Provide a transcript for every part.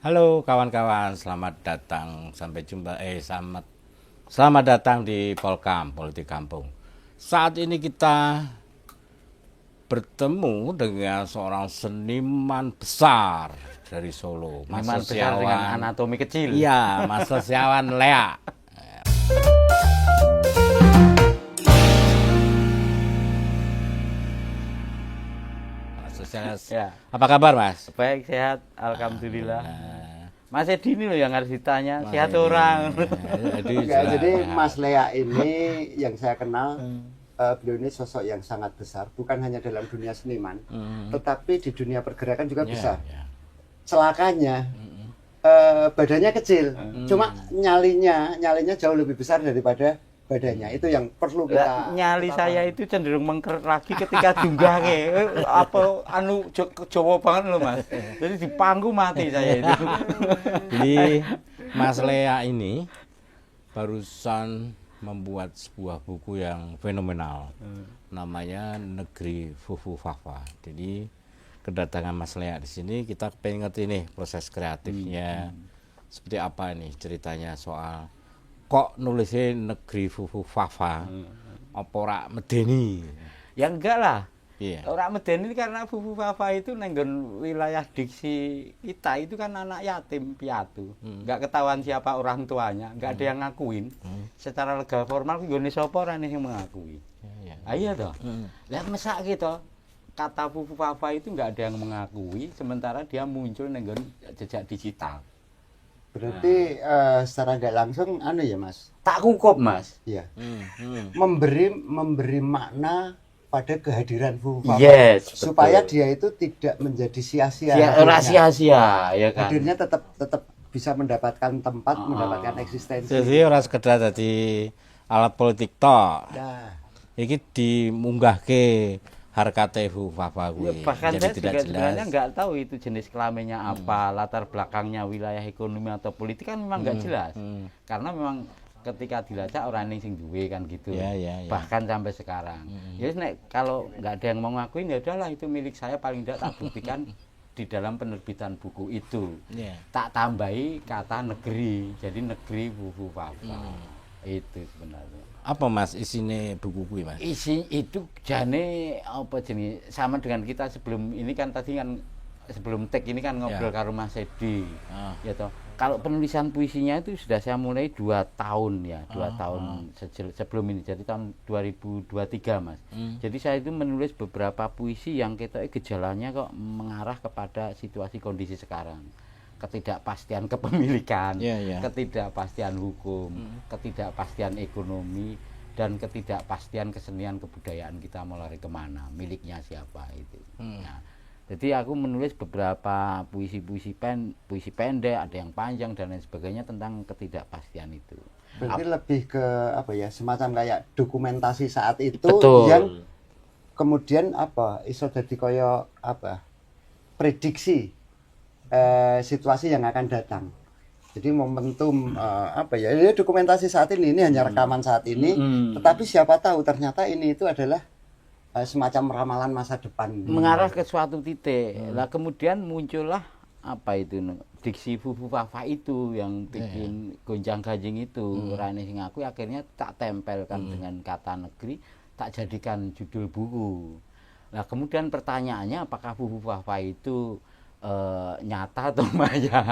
Halo kawan-kawan, selamat datang. Sampai jumpa. Selamat datang di Polkam, Politik Kampung. Saat ini kita bertemu dengan seorang seniman besar dari Solo, Mas Seniman besar dengan anatomi kecil. Iya, Mas Sosiawan Lea. Mas Sosiawan, Ya. apa kabar Mas? Baik, sehat, alhamdulillah. Mas Edi ini loh yang harus ditanya, sehat Edi. orang. Jadi Mas Lea ini yang saya kenal, beliau ini sosok yang sangat besar, bukan hanya dalam dunia seniman, tetapi di dunia pergerakan juga besar. Celakanya badannya kecil, cuma nyalinya jauh lebih besar daripada badannya. Itu yang perlu kita Nyali saya itu cenderung mengkeret lagi ketika dunggah apa Jawa banget loh Mas. Jadi di pangku mati saya itu. Jadi Mas Lea ini barusan membuat sebuah buku yang fenomenal, namanya Negeri Fufu Fafa. Jadi kedatangan Mas Lea di sini kita pengen ngerti nih proses kreatifnya, seperti apa nih ceritanya soal kok nulisnya Negeri Fufu Fafa, apa ora medeni? Ya enggak lah. Iya. Orang medeni karena Fufu Fafa itu nenggon wilayah diksi kita itu kan anak yatim piatu, nggak ketahuan siapa orang tuanya, nggak ada yang ngakuin. Secara legal formal nggone sapa ora yang mengakui. Iya toh. Lah mesak gitu. Kata Fufu Fafa itu nggak ada yang mengakui, sementara dia muncul nenggon jejak digital. berarti secara nggak langsung ya Mas, Tak kukup Mas. ya memberi makna pada kehadiran Fufu Fafa, Yes, supaya betul. dia itu tidak menjadi sia-sia. Ora sia-sia ya kan. Hadirnya tetap bisa mendapatkan tempat, mendapatkan eksistensi. Jadi ora sekedar dadi alat politik tok. Nah, Iki dimunggahke harkate Fufu Fafa Ya, kuwi. bahkan Jadi saya tidak juga sebenarnya jelas. nggak tahu itu jenis kelaminnya apa, latar belakangnya wilayah ekonomi atau politik kan memang nggak jelas. Karena memang ketika dilacak orang ini sing duwe kan gitu. Ya, ya, ya. Bahkan sampai sekarang. Ya nek kalau nggak ada yang mau ngakuin ya udahlah itu milik saya, paling tidak tak buktikan di dalam penerbitan buku itu. Ya. Tak tambahi kata negeri. Jadi negeri Fufu Fafa. Itu sebenarnya. Apa Mas isine buku kuwi Mas? Isi itu jane apa jenis sama dengan kita sebelum ini kan tadi kan sebelum tag ini kan ngobrol karo Mas Edi. Ya toh. Kalau penulisan puisinya itu sudah saya mulai 2 tahun ya, 2 tahun sebelum ini. Jadi tahun 2023 Mas. Jadi saya itu menulis beberapa puisi yang kita gejalanya kok mengarah kepada situasi kondisi sekarang. Ketidakpastian kepemilikan, ketidakpastian hukum, ketidakpastian ekonomi, dan ketidakpastian kesenian kebudayaan kita mau lari kemana, miliknya siapa itu. Nah, jadi aku menulis beberapa puisi pendek, ada yang panjang dan lain sebagainya tentang ketidakpastian itu. berarti lebih ke apa ya, semacam kayak dokumentasi saat itu. Betul. Yang kemudian iso dadi kaya prediksi situasi yang akan datang. Jadi momentum ini dokumentasi saat ini hanya rekaman saat ini, tetapi siapa tahu ternyata ini itu adalah semacam ramalan masa depan. Mengarah ke suatu titik. Lah kemudian muncullah diksi Fufu Fafa itu yang bikin gonjang-ganjing itu. Rane sing aku akhirnya tak tempelkan dengan kata negeri, tak jadikan judul buku. Nah, kemudian pertanyaannya apakah Fufu Fafa itu nyata atau maya,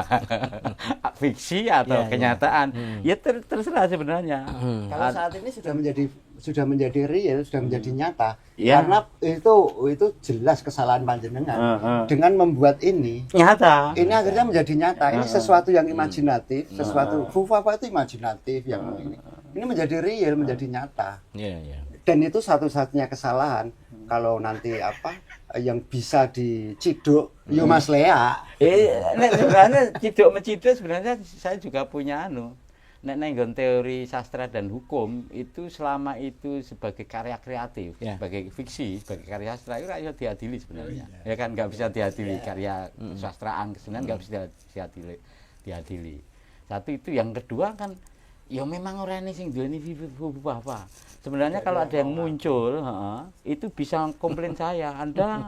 fiksi atau kenyataan? Ya terserah sebenarnya. Kalau saat ini sudah menjadi real, sudah menjadi nyata. Ya. Karena itu jelas kesalahan panjenengan dengan membuat ini. Nyata. Ini akhirnya menjadi nyata. Ini sesuatu yang imajinatif, sesuatu Fufu Fafa itu imajinatif yang ini menjadi real, menjadi nyata. Iya. Dan itu satu-satunya kesalahan. Kalau nanti yang bisa diciduk, yo Mas Lea. Sebenarnya ciduk sebenarnya saya juga punya nek teori sastra dan hukum itu selama itu sebagai karya kreatif, sebagai fiksi, sebagai karya sastra itu rakyat diadili sebenarnya. Ya kan nggak bisa diadili karya sastraan kesenian nggak bisa diadili. Satu itu, yang kedua kan Ya memang orang ini sing duweni apa. Sebenarnya kalau ada yang muncul, itu bisa komplain saya. Anda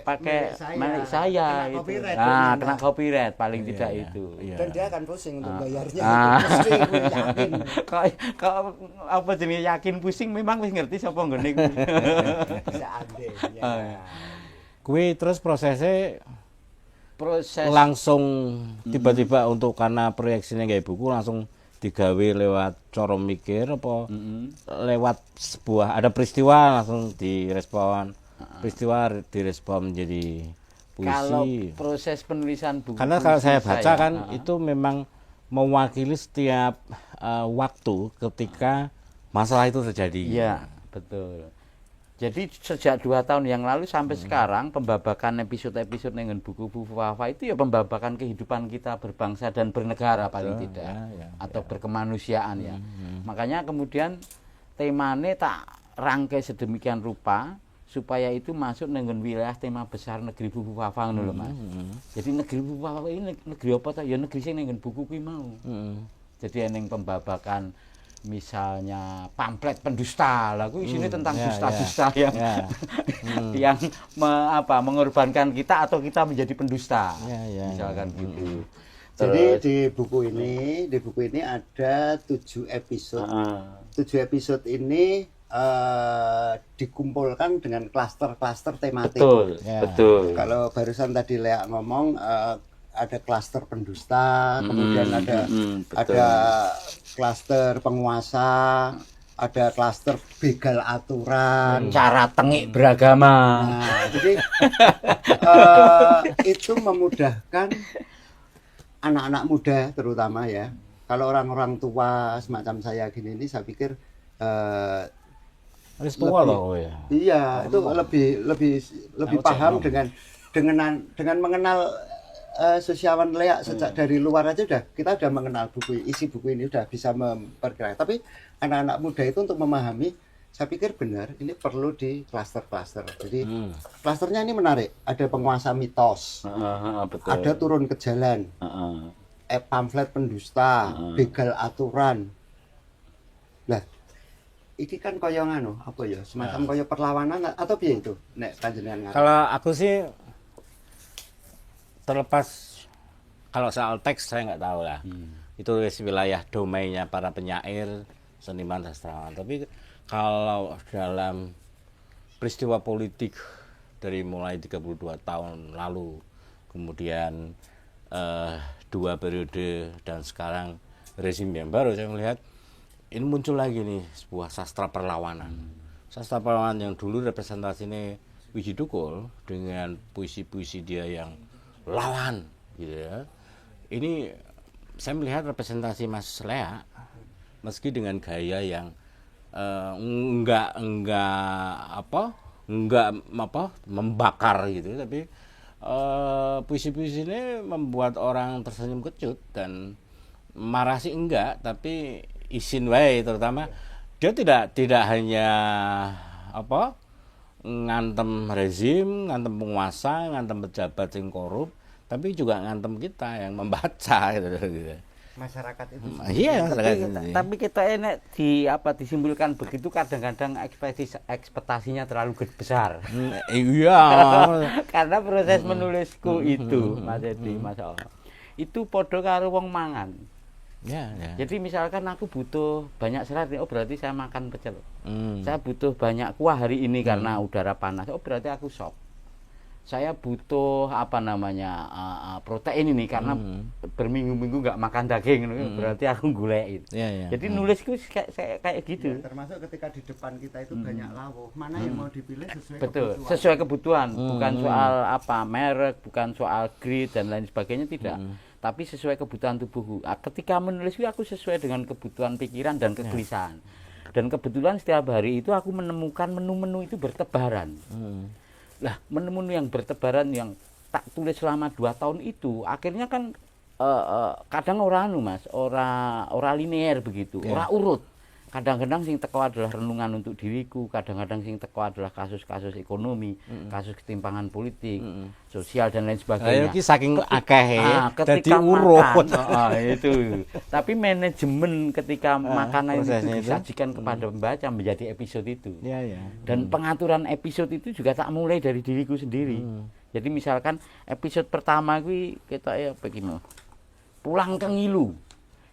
pakai milik saya itu. Nah, kena copyright paling tidak itu. Dan dia akan pusing untuk bayarnya. Pasti aku yakin. Kalau apa jenis yakin pusing memang wis ngerti sapa nggone kuwi. Seandainya. Kuwi terus proses langsung tiba-tiba untuk karena proyeksinya kayak buku langsung digawe lewat cara mikir apa lewat sebuah ada peristiwa langsung direspon menjadi puisi. Kalau proses penulisan buku karena kalau saya baca kan itu memang mewakili setiap waktu ketika masalah itu terjadi. Iya, betul. Jadi sejak 2 tahun yang lalu sampai sekarang pembabakan episode-episode dengan buku-buku Wafa itu ya pembabakan kehidupan kita berbangsa dan bernegara paling tidak atau berkemanusiaan ya. Makanya kemudian temanya tak rangkai sedemikian rupa supaya itu masuk dengan wilayah tema besar negeri buku Wafa ngono lho Mas. Jadi negeri buku Wafa ini negeri apa ta? Ya negeri sing dengan buku kuwi mau. Jadi ning pembabakan misalnya pamflet pendusta lah, isinya tentang dusta-dusta yang mengorbankan kita atau kita menjadi pendusta, misalkan gitu. Jadi di buku ini ada 7 episode. 7 episode ini dikumpulkan dengan klaster-klaster tematik. Betul. Kalau barusan tadi Lea ngomong ada klaster pendusta, kemudian ada klaster penguasa, ada klaster begal aturan, cara tengik beragama. Nah, jadi itu memudahkan anak-anak muda terutama ya. Kalau orang-orang tua semacam saya gini ini, saya pikir tua loh ya. Iya, itu lebih paham dengan mengenal sosiawan Lea sejak dari luar aja kita udah mengenal isi buku ini, udah bisa memperkirakan. Tapi anak-anak muda itu untuk memahami, saya pikir benar ini perlu di klaster-klaster. Jadi klasternya ini menarik. Ada penguasa mitos, ada turun ke jalan, pamflet pendusta, begal aturan. Nah, ini kan koyo nganu apa ya? Semacam koyo perlawanan atau piye itu? Nek panjenengan ngarep. Kalau aku sih terlepas kalau soal teks saya nggak tahu lah, itu wilayah domainnya para penyair, seniman, sastrawan. Tapi kalau dalam peristiwa politik dari mulai 32 tahun lalu, kemudian 2 periode dan sekarang rezim yang baru, saya melihat ini muncul lagi nih sebuah sastra perlawanan. Sastra perlawanan yang dulu representasinya Wiji Tukul dengan puisi-puisi dia yang lawan gitu ya. Ini saya melihat representasi Mas Lea meski dengan gaya yang enggak membakar gitu, tapi puisi-puisi ini membuat orang tersenyum kecut dan marah sih enggak, tapi isin wae. Terutama dia tidak hanya ngantem rezim, ngantem penguasa, ngantem pejabat yang korup, tapi juga ngantem kita yang membaca gitu. Masyarakat itu. Iya, tapi kita enak disimpulkan begitu kadang-kadang ekspektasinya terlalu besar. Iya. Karena proses menulisku itu, Mas Edi, Mas itu podo karo wong mangan. Ya. Jadi misalkan aku butuh banyak serat, berarti saya makan pecel. Saya butuh banyak kuah hari ini karena udara panas, berarti aku sop. Saya butuh protein ini karena berminggu-minggu nggak makan daging, berarti aku golek itu. Jadi nulisku kayak gitu. Ya, termasuk ketika di depan kita itu banyak lawuh, mana yang mau dipilih sesuai kebutuhan. Sesuai kebutuhan, bukan soal merek, bukan soal grade dan lain sebagainya, tidak. Tapi sesuai kebutuhan tubuhku. Ketika menulis aku sesuai dengan kebutuhan pikiran dan kegelisahan. Dan kebetulan setiap hari itu aku menemukan menu-menu itu bertebaran. Lah, menu-menu yang bertebaran yang tak tulis selama 2 tahun itu, akhirnya kan kadang ora Mas, ora linear begitu, ora urut. kadang-kadang sing teko adalah renungan untuk diriku, kadang-kadang sing teko adalah kasus-kasus ekonomi, kasus ketimpangan politik, sosial dan lain sebagainya. Ayo ki saking akeh ketika urut. Itu. Tapi manajemen ketika makanan itu disajikan kepada pembaca menjadi episode itu. Ya. Dan pengaturan episode itu juga tak mulai dari diriku sendiri. Jadi misalkan episode pertama kuwi ketok ya begini. Pulang ke Ngilu.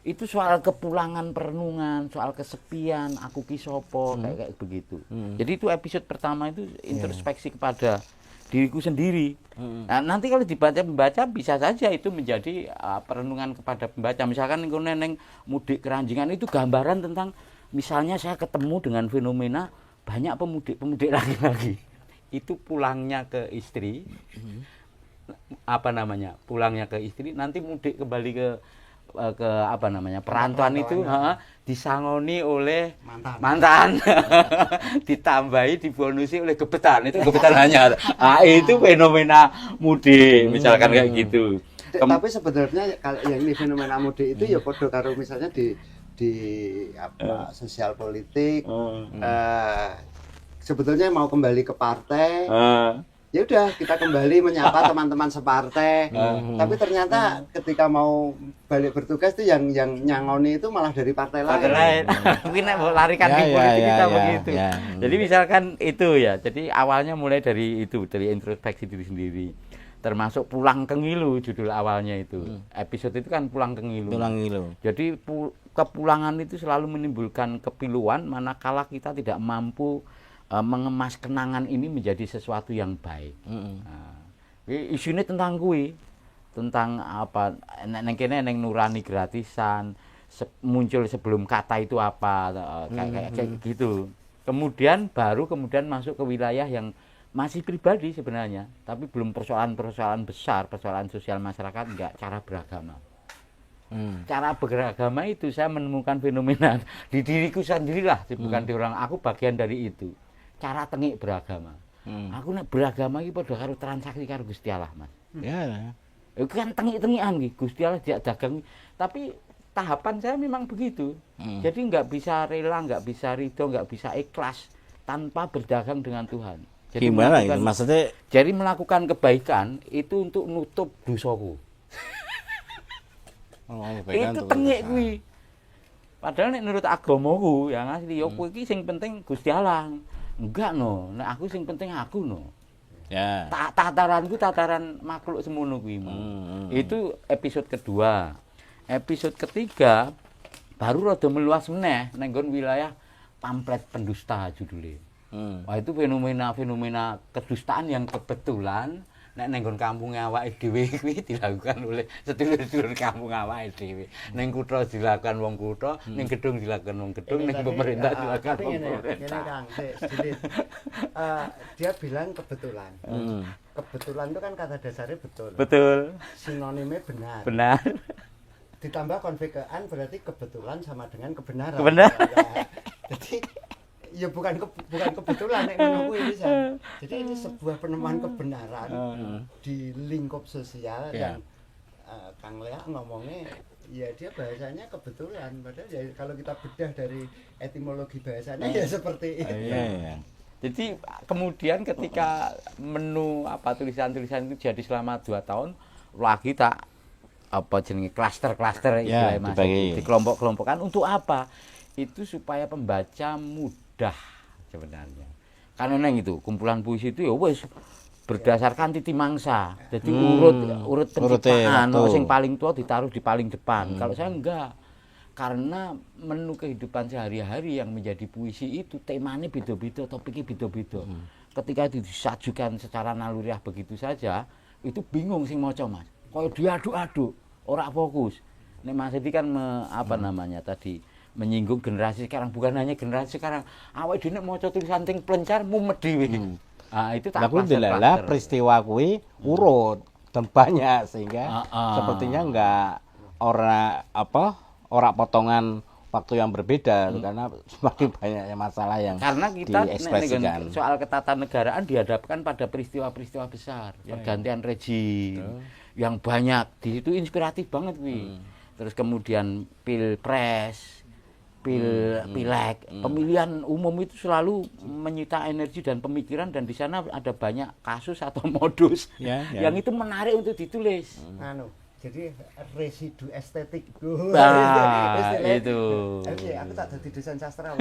Itu soal kepulangan perenungan, soal kesepian, aku ki sopo, kayak begitu. Jadi itu episode pertama itu introspeksi kepada diriku sendiri. Nah, nanti kalau dibaca pembaca bisa saja itu menjadi perenungan kepada pembaca. Misalkan neng mudik keranjingan itu gambaran tentang misalnya saya ketemu dengan fenomena banyak pemudik laki-laki. Itu pulangnya ke istri. Pulangnya ke istri, nanti mudik kembali ke perantauan itu disangoni oleh mantan. Ditambahi dibonusi oleh gebetan. Itu gebetan hanya itu fenomena mudik misalkan kayak gitu. Tapi sebenarnya kalau yang ini fenomena mudik itu ya podo karo misalnya di sosial politik sebetulnya mau kembali ke partai. Ya udah kita kembali menyapa teman-teman separtai. Tapi ternyata ketika mau balik bertugas itu yang nyangoni itu malah dari partai lain. Mungkin larikan di politik kita begitu. Jadi misalkan itu ya. Jadi awalnya mulai dari itu, dari introspeksi diri sendiri. Termasuk Pulang ke Ngilu judul awalnya itu. Episode itu kan Pulang ke Ngilu. Jadi kepulangan itu selalu menimbulkan kepiluan manakala kita tidak mampu mengemas kenangan ini menjadi sesuatu yang baik. Isunya tentang tentang apa? Neng kene neng nurani gratisan, muncul sebelum kata itu apa, kayak gitu. Kemudian masuk ke wilayah yang masih pribadi sebenarnya, tapi belum persoalan-persoalan besar, persoalan sosial masyarakat, enggak, cara beragama. Cara beragama itu saya menemukan fenomena di diriku sendirilah, bukan di orang. Aku bagian dari itu. Cara tengik beragama. Aku nek beragama iki padha karo transaksi karo Gusti Allah, Mas. Ya. Itu kan tengik-tengikan iki, Gusti Allah dia dagang. Tapi tahapan saya memang begitu. Jadi enggak bisa rela, enggak bisa ridho, enggak bisa ikhlas tanpa berdagang dengan Tuhan. Jadi gimana itu maksudnya? Jadi melakukan kebaikan itu untuk nutup dosaku. Itu tengik kuwi. Padahal nek menurut agamaku yang asli yo kowe iki sing penting Gusti Allah. Enggak nek aku sing penting aku Ya. Tataranku tataran makhluk semono kuwi. Itu episode kedua. Episode ketiga baru rada meluas meneh nang nggon wilayah pamflet pendusta judulnya. Wah itu fenomena kedustaan yang kebetulan nek nang nggon kampunge awake dhewe kuwi dilakukan oleh sedulur-sedulur kampung awake dhewe. Ning kutha dilakukan wong kutha, ning gedung dilakukan wong gedung, ning pemerintah dilakukan wong pemerintah. Ini Kang, dia bilang kebetulan. Kebetulan itu kan kata dasarnya betul. Betul. Sinonimnya benar. Benar. Ditambah konfigaan berarti kebetulan sama dengan kebenaran. Benar. Jadi ya bukan kebetulan nek ngono kuwi bisa. Jadi ini sebuah penemuan kebenaran di lingkup sosial yang Kang Lea ngomongnya ya dia bahasanya kebetulan, padahal ya kalau kita bedah dari etimologi bahasanya ya seperti itu. Jadi kemudian ketika menu tulisan-tulisan itu jadi selama 2 tahun lagi tak jenenge klaster-klaster istilahnya dikelompok-kelompokkan untuk apa? Itu supaya pembaca mudah sebenarnya. Karena neng itu kumpulan puisi itu ya wis berdasarkan titi mangsa. Jadi urut penciptaan, sing paling tua ditaruh di paling depan. Kalau saya enggak. Karena menu kehidupan sehari-hari yang menjadi puisi itu temanya beda-beda, topiknya beda-beda. Ketika disajukan secara naluriah begitu saja, itu bingung sing maca, Mas. Kayak diaduk-aduk, ora fokus. Nek Mas Edi kan menyinggung generasi sekarang, bukan hanya generasi sekarang. Awake dhewe nek maca tulisan ting plencar mumet dhewe. Itu tak klaster. Peristiwa kuwi urut dan banyak sehingga sepertinya enggak ora potongan waktu yang berbeda karena semakin banyaknya masalah yang karena kita diekspresikan. Soal ketatanegaraan dihadapkan pada peristiwa-peristiwa besar, pergantian rezim yang banyak. Di situ inspiratif banget kuwi. Terus kemudian pilpres pileg. Pemilihan umum itu selalu menyita energi dan pemikiran, dan di sana ada banyak kasus atau modus yang itu menarik untuk ditulis. Jadi residu estetik. Nah, itu. Aku tak jadi desain sastra.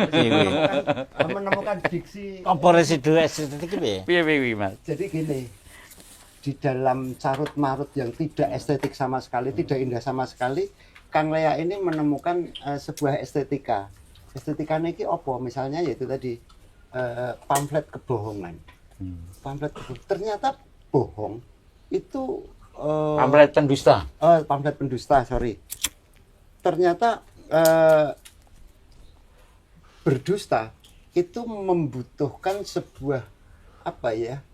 Menemukan diksi. Apa residu estetik itu ya? Piye Mas? Jadi gini, di dalam carut marut yang tidak estetik sama sekali, tidak indah sama sekali, Kang Lea ini menemukan sebuah estetika. Estetikanya ini apa? Misalnya yaitu tadi pamflet kebohongan. Pamflet kebohongan. Ternyata bohong itu Pamflet pendusta. Pamflet pendusta, sorry. Ternyata berdusta itu membutuhkan sebuah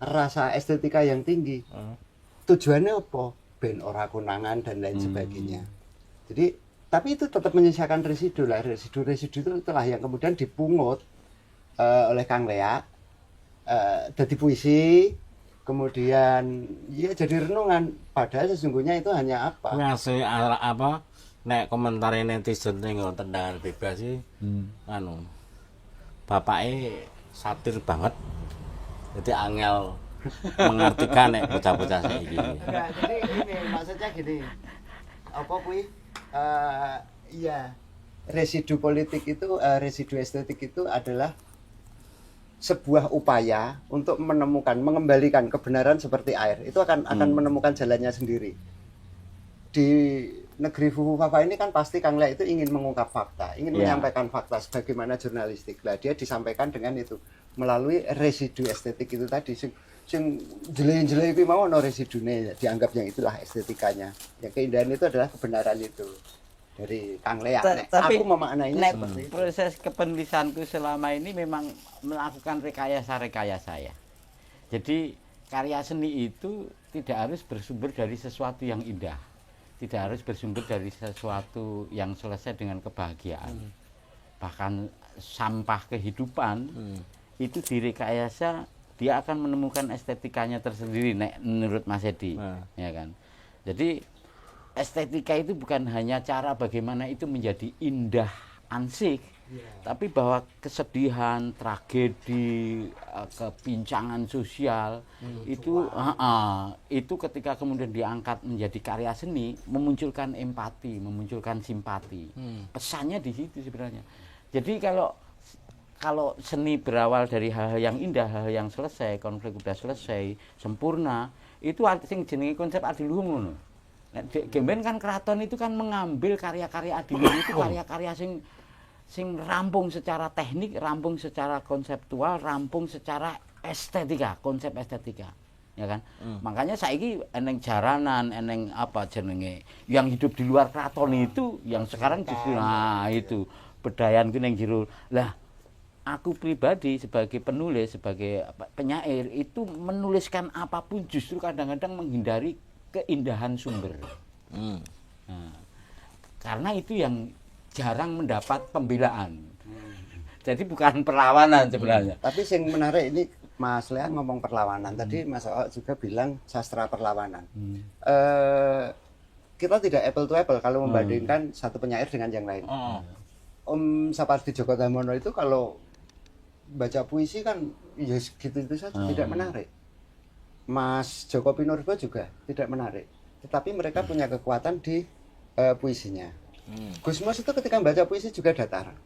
rasa estetika yang tinggi. Tujuannya apa? Ben ora konangan dan lain sebagainya. Jadi, tapi itu tetap menyisakan residu lah. Residu itu itulah yang kemudian dipungut oleh Kang Lea, jadi puisi. Kemudian ya jadi renungan, padahal sesungguhnya itu hanya apa? Ngasih apa? Nek komentar netizen ning tendangan bebas sih, bapaknya satir banget, jadi angel mengartikan nek bocah-bocah saiki. Enggak, jadi ini maksudnya gini, apa kuwi? Ya residu politik itu, residu estetik itu adalah sebuah upaya untuk mengembalikan kebenaran seperti air. Itu akan menemukan jalannya sendiri. Di negeri Fufu Fafa ini kan pasti Kang Lea itu ingin mengungkap fakta, ingin menyampaikan fakta sebagaimana jurnalistik. Lah dia disampaikan dengan itu melalui residu estetik itu tadi. Sing jelek-jelek itu mau ono residune, dianggapnya itulah estetikanya. Yang keindahan itu adalah kebenaran itu. Dari Kang Lea. Tapi aku memaknainya seperti itu. Proses kepenulisanku selama ini memang melakukan rekayasa ya. Jadi karya seni itu tidak harus bersumber dari sesuatu yang indah, tidak harus bersumber dari sesuatu yang selesai dengan kebahagiaan. Bahkan sampah kehidupan itu direkayasa, dia akan menemukan estetikanya tersendiri menurut Mas Edi, ya kan. Jadi estetika itu bukan hanya cara bagaimana itu menjadi indah ansik, tapi bahwa kesedihan, tragedi, kepincangan sosial itu ketika kemudian diangkat menjadi karya seni, memunculkan empati, memunculkan simpati. Pesannya di situ sebenarnya. Jadi kalau seni berawal dari hal-hal yang indah, hal-hal yang selesai, konflik udah selesai, sempurna, itu sing jenenge konsep adiluhung ngono. Gemben kan keraton itu kan mengambil karya-karya adiluhung itu karya-karya sing rampung secara teknik, rampung secara konseptual, rampung secara estetika, konsep estetika, ya kan. Makanya saiki eneng jaranan, eneng apa jenenge yang hidup di luar keraton itu, yang sekarang justru itu bedayan ku ning jero. Lah aku pribadi sebagai penulis, sebagai penyair itu menuliskan apapun justru kadang-kadang menghindari keindahan sumber. Nah, karena itu yang jarang mendapat pembelaan. Jadi bukan perlawanan sebenarnya. Tapi yang menarik ini Mas Lea ngomong perlawanan. Tadi Mas Ook juga bilang sastra perlawanan. Kita tidak apple to apple kalau membandingkan satu penyair dengan yang lain. Om Sapardi Djoko Damono itu kalau baca puisi kan ya gitu-gitu saja, tidak menarik. Mas Joko Pinurbo juga tidak menarik, tetapi mereka punya kekuatan di puisinya. Gusmus itu ketika membaca puisi juga datar,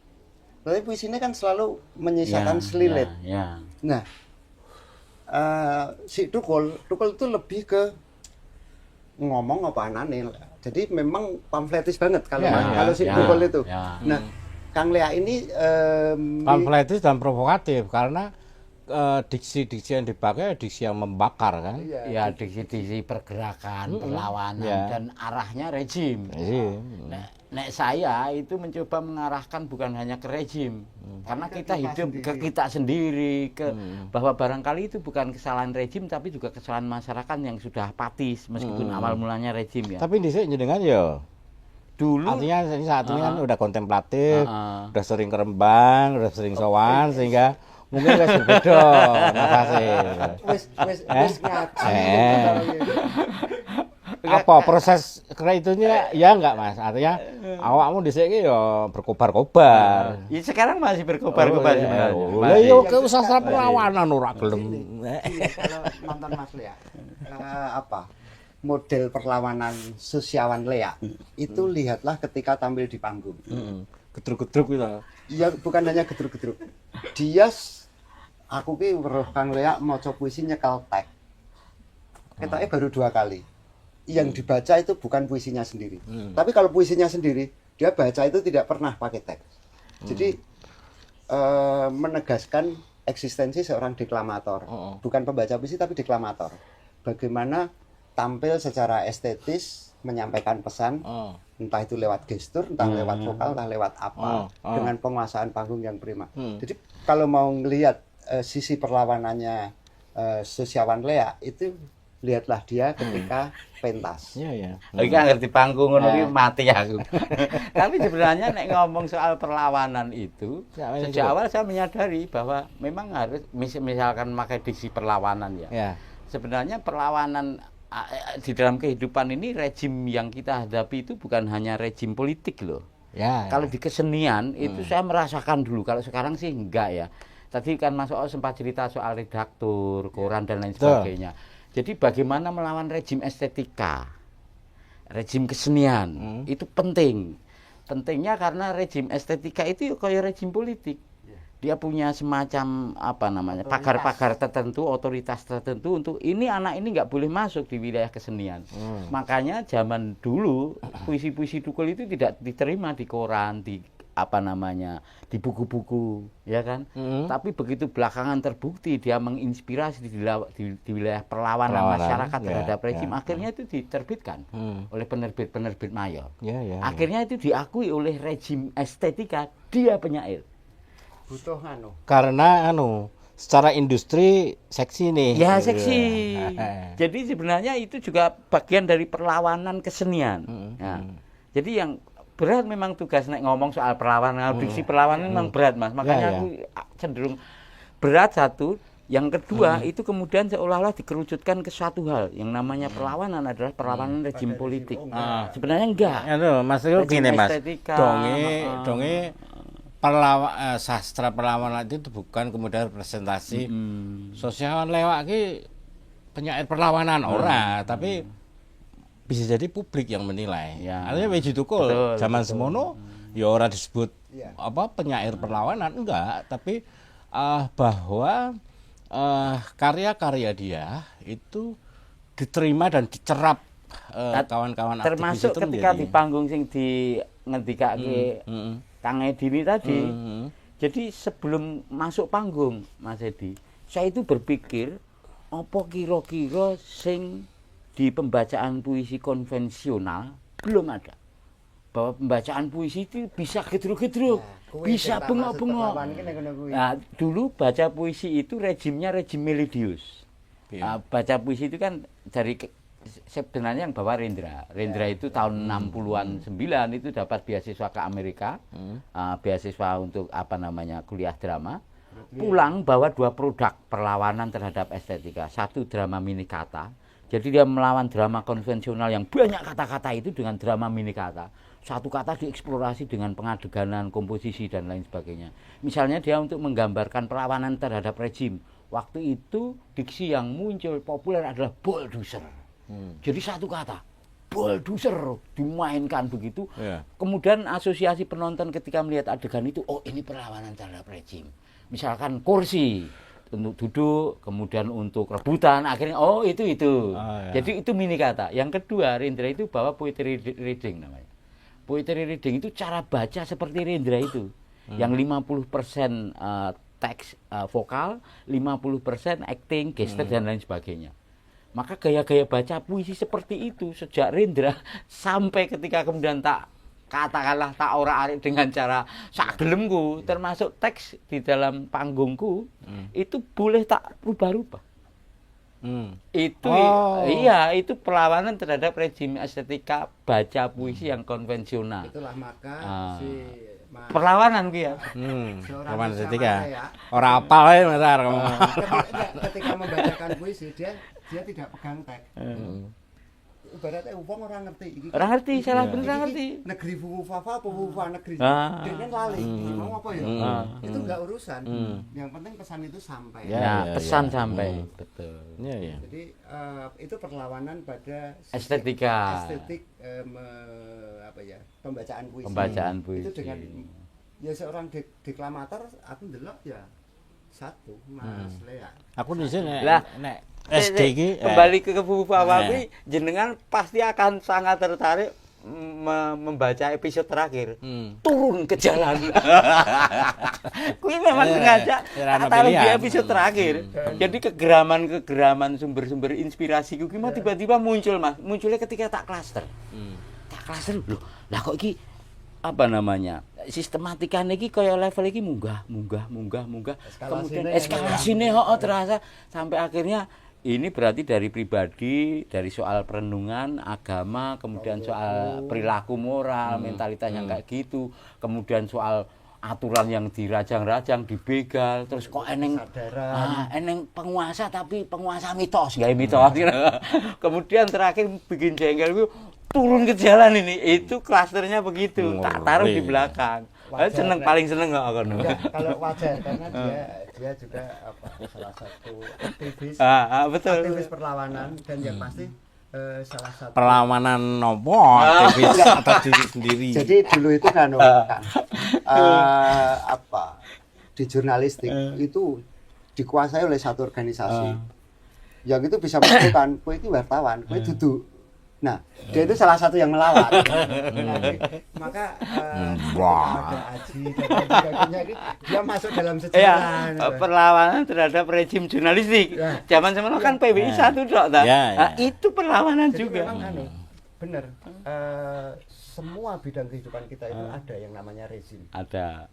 tapi puisinya kan selalu menyisakan selilit. Nah, si Tukul itu lebih ke ngomong apa anane. Jadi memang pamfletis banget kalau si Tukul itu. Nah, Kang Lea ini pamfletis dan provokatif karena diksi-diksi yang dipakai diksi yang membakar kan. Ya diksi-diksi pergerakan, perlawanan dan arahnya rejim. Nek saya itu mencoba mengarahkan bukan hanya ke rejim, karena kita hidup sendiri. Ke kita sendiri, bahwa barangkali itu bukan kesalahan rejim tapi juga kesalahan masyarakat yang sudah apatis meskipun awal mulanya rejim ya. Tapi di sini jenengan ya dulu artinya saat ini kan udah kontemplatif, udah sering ke Rembang, udah sering sowan sehingga mungkin wis berbeda nafase. Wis ngaji. apa proses kreatifnya ya enggak Mas? Artinya awakmu dhisik iki ya berkobar-kobar. Ya sekarang masih berkobar-kobar sebenarnya. Lah yo ke sastra perlawanan ora gelem. Kalau nonton Mas Lea, apa model perlawanan Sosiawan Lea itu lihatlah ketika tampil di panggung. Gedruk-gedruk itu. Ya bukan hanya gedruk-gedruk. Dia aku ki weruh Kang Lea maca puisi nyekel teks. Ketoknya baru 2 kali. Yang dibaca itu bukan puisinya sendiri. Tapi kalau puisinya sendiri, dia baca itu tidak pernah pakai teks. Jadi menegaskan eksistensi seorang deklamator. Bukan pembaca puisi tapi deklamator. Bagaimana tampil secara estetis, menyampaikan pesan, entah itu lewat gestur, entah lewat vokal, entah lewat apa, dengan penguasaan panggung yang prima. Jadi kalau mau ngelihat sisi perlawanannya Sosiawan Lea itu lihatlah dia ketika pentas. Iya ya. Iki ngerti panggung ngono iki mati aku. Tapi sebenarnya nek ngomong soal perlawanan itu, sejak awal saya menyadari bahwa memang harus misalkan pakai diksi perlawanan ya. Ya. Sebenarnya perlawanan di dalam kehidupan ini rejim yang kita hadapi itu bukan hanya rejim politik loh. Ya. Kalau di kesenian itu saya merasakan dulu, kalau sekarang sih enggak ya. Tadi kan Mas sempat cerita soal redaktur, koran dan lain sebagainya. Jadi bagaimana melawan rejim estetika, rejim kesenian, itu penting. Pentingnya karena rejim estetika itu kayak rejim politik. Dia punya semacam apa namanya, pagar-pagar tertentu, otoritas tertentu untuk ini anak ini nggak boleh masuk di wilayah kesenian. Makanya zaman dulu puisi-puisi Tukul itu tidak diterima di koran, di apa namanya, di buku-buku, ya kan? Tapi begitu belakangan terbukti dia menginspirasi di wilayah perlawanan masyarakat terhadap rejim, akhirnya itu diterbitkan oleh penerbit-penerbit mayor. Akhirnya itu diakui oleh rejim estetika, dia penyair. Butuh Karena secara industri seksi nih. Ya seksi. Jadi sebenarnya itu juga bagian dari perlawanan kesenian. Jadi yang berat memang tugas nek ngomong soal perlawanan, diksi perlawanan memang berat Mas. Makanya aku cenderung berat satu. Yang kedua itu kemudian seolah-olah dikerucutkan ke suatu hal yang namanya perlawanan adalah perlawanan rejim politik. Sebenarnya enggak. Mas itu gini Mas. Donge sastra perlawanan itu bukan kemudian representasi Sosiawan Lea ki penyair perlawanan ora, tapi bisa jadi publik yang menilai. Artinya Weji Tukul zaman semono ya ora disebut apa penyair perlawanan enggak, tapi bahwa karya-karya dia itu diterima dan dicerap kawan-kawan aktivis termasuk itu ketika menjadi. di panggung sing di ngendikake Kang Edi ini tadi. Jadi sebelum masuk panggung Mas Edi, saya itu berpikir apa kira-kira sing di pembacaan puisi konvensional belum ada. Bahwa pembacaan puisi itu bisa gedruk-gedruk, bisa bengok-bengok. Nah, dulu baca puisi itu rejimnya rejim Meledius. Baca puisi itu kan dari sebenarnya yang bawa Rendra. Rendra itu tahun 60-an 9 itu dapat beasiswa ke Amerika. Beasiswa untuk apa namanya kuliah drama. Pulang bawa 2 produk perlawanan terhadap estetika. 1 drama mini kata. Jadi dia melawan drama konvensional yang banyak kata-kata itu dengan drama mini kata. 1 kata dieksplorasi dengan pengadeganan, komposisi dan lain sebagainya. Misalnya dia untuk menggambarkan perlawanan terhadap rejim. Waktu itu diksi yang muncul populer adalah bulldozer. Jadi 1 kata, bulldozer dimainkan begitu. Kemudian asosiasi penonton ketika melihat adegan itu, oh ini perlawanan terhadap rejim. Misalkan kursi untuk duduk, kemudian untuk rebutan, akhirnya oh itu. Jadi itu mini kata. Yang kedua, Rendra itu bawa poetry reading namanya. Poetry reading itu cara baca seperti Rendra itu. Yang 50% teks vokal, 50% acting, gesture dan lain sebagainya. Maka gaya-gaya baca puisi seperti itu sejak Rendra sampai ketika kemudian katakanlah tak ora-arik dengan cara sak gelemku, termasuk teks di dalam panggungku itu boleh tak rubah-rubah. Itu iya, itu perlawanan terhadap rejim estetika baca puisi yang konvensional. Itulah maka perlawanan ki ya. Perlawanan estetika. Ora apal ae Mas Ar kamu. Ketika membacakan puisi dia tidak pegang teks. ibaratnya wong ora ngerti iki. Ora ngerti, salah Iya. bener ora ngerti. Negeri Fufufafa apa Fufufa negeri. Ah. Dene lali. Mau apa ya? Itu enggak urusan. Hmm. Yang penting pesan itu sampai. Ya. Ya, pesan ya. sampai. Betul. Iya, iya. Jadi itu perlawanan pada Estetika. estetik apa ya? Pembacaan puisi. Pembacaan puisi. Itu dengan ya seorang deklamator aku ndelok ya satu Mas Lea. Aku di sini Lah, nek SD iki kembali ke Fufufafa Eh. kuwi jenengan pasti akan sangat tertarik membaca episode terakhir. Turun ke jalan. Kuwi memang sengaja taruh di pilihan. episode terakhir. Jadi kegeraman sumber-sumber inspirasi kuwi mah tiba-tiba muncul, Mas. Munculnya ketika tak klaster. Tak klaster lho. Lah kok iki apa namanya? Sistematikane iki kaya level iki munggah. Kemudian eskalasine terasa sampai akhirnya ini berarti dari pribadi, dari soal perenungan, agama, kemudian soal perilaku moral, mentalitas yang kayak gitu, kemudian soal aturan yang dirajang-rajang, dibegal, terus kok eneng penguasa tapi penguasa mitos, gawe mitos. Kemudian terakhir bikin jengkel itu turun ke jalan ini, itu klasternya begitu, tak taruh di belakang. Paling seneng nggak akan? Kalau wajar karena dia juga salah satu aktivis, betul. aktivis perlawanan dan yang pasti salah satu perlawanan nopo aktivis atas diri sendiri. Jadi dulu itu kan di jurnalistik itu dikuasai oleh satu organisasi yang itu bisa menentukan kowe iki wartawan, kowe duduk. Nah, dia itu salah satu yang melawan. Maka ada Aji dan sebagainya, dia masuk dalam sejarah. Perlawanan terhadap rejim jurnalistik. Zaman semono kan PBI 1 tok ta. Itu perlawanan Jadi juga. memang benar. Semua bidang kehidupan kita itu ada yang namanya rezim. Ada.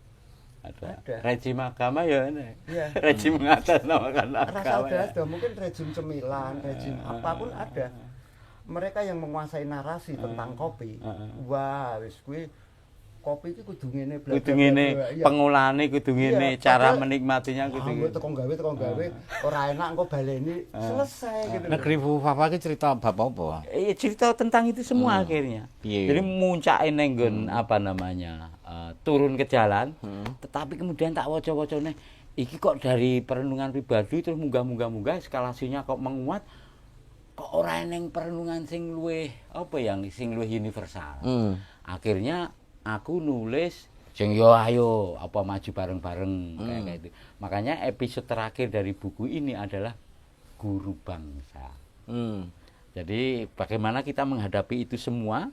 Rejim agama ya ini. Iya. Rejim mengatasnamakan Rasa agama. ada, mungkin rejim cemilan, rejim apapun ada. Mereka yang menguasai narasi tentang kopi, wah wis kuwi kopi iki kudu ngene bla Kudu ngene, pengolahane kudu ngene, cara menikmatinya kudu ngene. Teko gawe, ora enak engko baleni, selesai gitu. Negeri Fufufafa iki cerita bab apa? Cerita tentang itu semua akhirnya. Piye? Jadi muncake neng nggon apa namanya? Turun ke jalan, tetapi kemudian tak waca-wacane iki kok dari perenungan pribadi terus munggah eskalasinya kok menguat. Kok ora eneng perenungan sing luwih apa yang sing luwih universal. Akhirnya aku nulis sing yo ayo apa maju bareng-bareng kayak gitu. Makanya episode terakhir dari buku ini adalah guru bangsa. Jadi bagaimana kita menghadapi itu semua,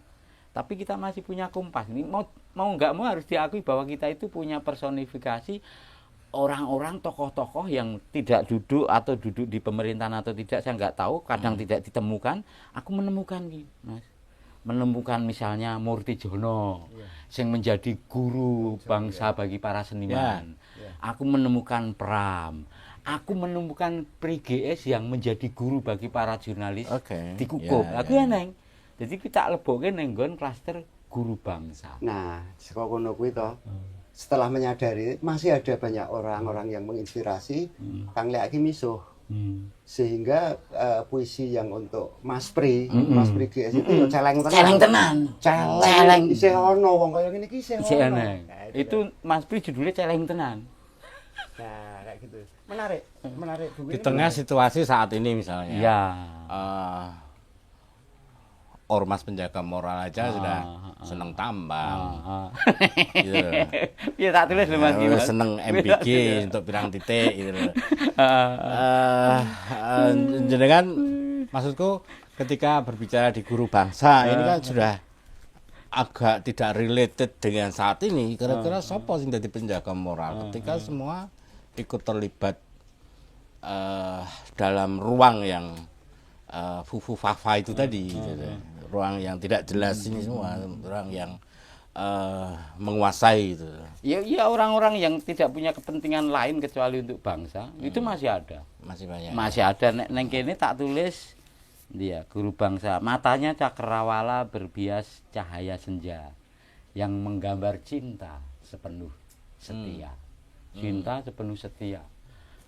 tapi kita masih punya kompas. Ini mau nggak mau harus diakui bahwa kita itu punya personifikasi orang-orang tokoh-tokoh yang tidak duduk atau duduk di pemerintahan atau tidak, saya nggak tahu, kadang tidak ditemukan. Aku menemukan gitu, Mas. Menemukan misalnya Murtijono yang menjadi guru bangsa bagi para seniman. Aku menemukan Pram. Aku menemukan Pri GS yang menjadi guru bagi para jurnalis di Kukup. Aku neng. Jadi kita lebokke neng nggon klaster guru bangsa. Nah, saka kono kuwi to. Setelah menyadari masih ada banyak orang-orang yang menginspirasi, Kang Lea iki misuh. Sehingga puisi yang untuk Mas Pri GS itu celeng tenan. Celeng tenan. Celeng. Isih ono wong kaya ngene iki isih ono. Itu Mas Pri judulnya celeng tenan. Nah, kayak gitu. Menarik buku Di tengah situasi saat ini misalnya. Ya. Ormas penjaga moral aja sudah seneng tambang. Gitu. Ya tak tulis lho Mas. Seneng MBG untuk pirang titik gitu. Jenengan maksudku ketika berbicara di guru bangsa ini kan sudah agak tidak related dengan saat ini. Kira-kira sapa sing dadi penjaga moral ketika semua ikut terlibat dalam ruang yang Fufufafa itu tadi gitu. Ruang yang tidak jelas ini semua, ruang yang menguasai itu. Ya orang-orang yang tidak punya kepentingan lain kecuali untuk bangsa, itu masih ada. Masih banyak. Masih ada. Neng kene tak tulis dia guru bangsa, matanya cakrawala berbias cahaya senja yang menggambar cinta sepenuh setia. Cinta sepenuh setia.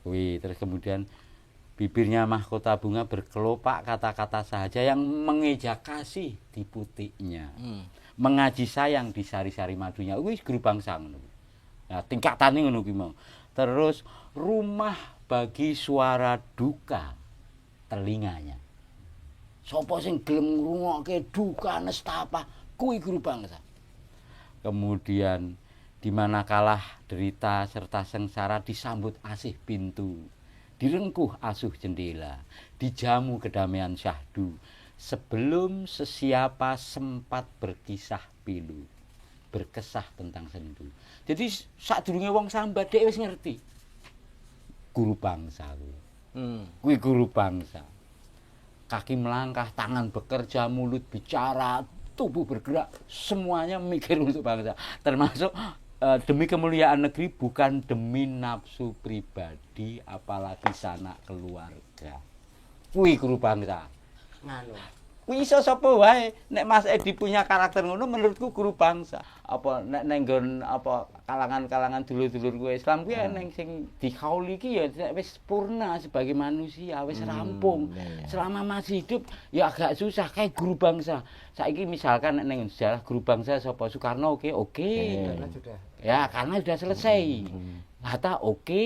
Wih, terus kemudian Bibirnya mahkota bunga berkelopak kata-kata sahaja yang mengejak kasih di putiknya. Mengaji sayang di sari-sari madunya. Wis guru bangsa ngono. Nah, tingkatane ngono ki mau. Terus rumah bagi suara duka telinganya. Sapa sing gelem ngrungokke duka nestapa kuwi guru bangsa. Kemudian di mana kalah derita serta sengsara disambut asih pintu, direngkuh asuh jendela, dijamu kedamaian syahdu, sebelum sesiapa sempat berkisah pilu, berkesah tentang sendu. Jadi sadurunge wong sambat dhek wis ngerti. Guru bangsa kuwi. Kuwi guru bangsa. Kaki melangkah, tangan bekerja, mulut bicara, tubuh bergerak, semuanya mikir untuk bangsa. Termasuk demi kemuliaan negeri, bukan demi nafsu pribadi, apalagi sanak keluarga. Kuwi guru bangsa. Nganu. Kuwi iso sapa wae. Nek Mas Edi punya karakter ngono, menurutku guru bangsa. Apa nek nggon apa kalangan-kalangan dulur-dulurku Islam kuwi neng sing dikauli iki ya wis purna sebagai manusia, wis rampung. Selama masih hidup ya agak susah kayak guru bangsa. Saiki misalkan nek neng sejarah guru bangsa sapa Soekarno, oke. Karena sudah. Ya, karena sudah selesai. Hatta oke.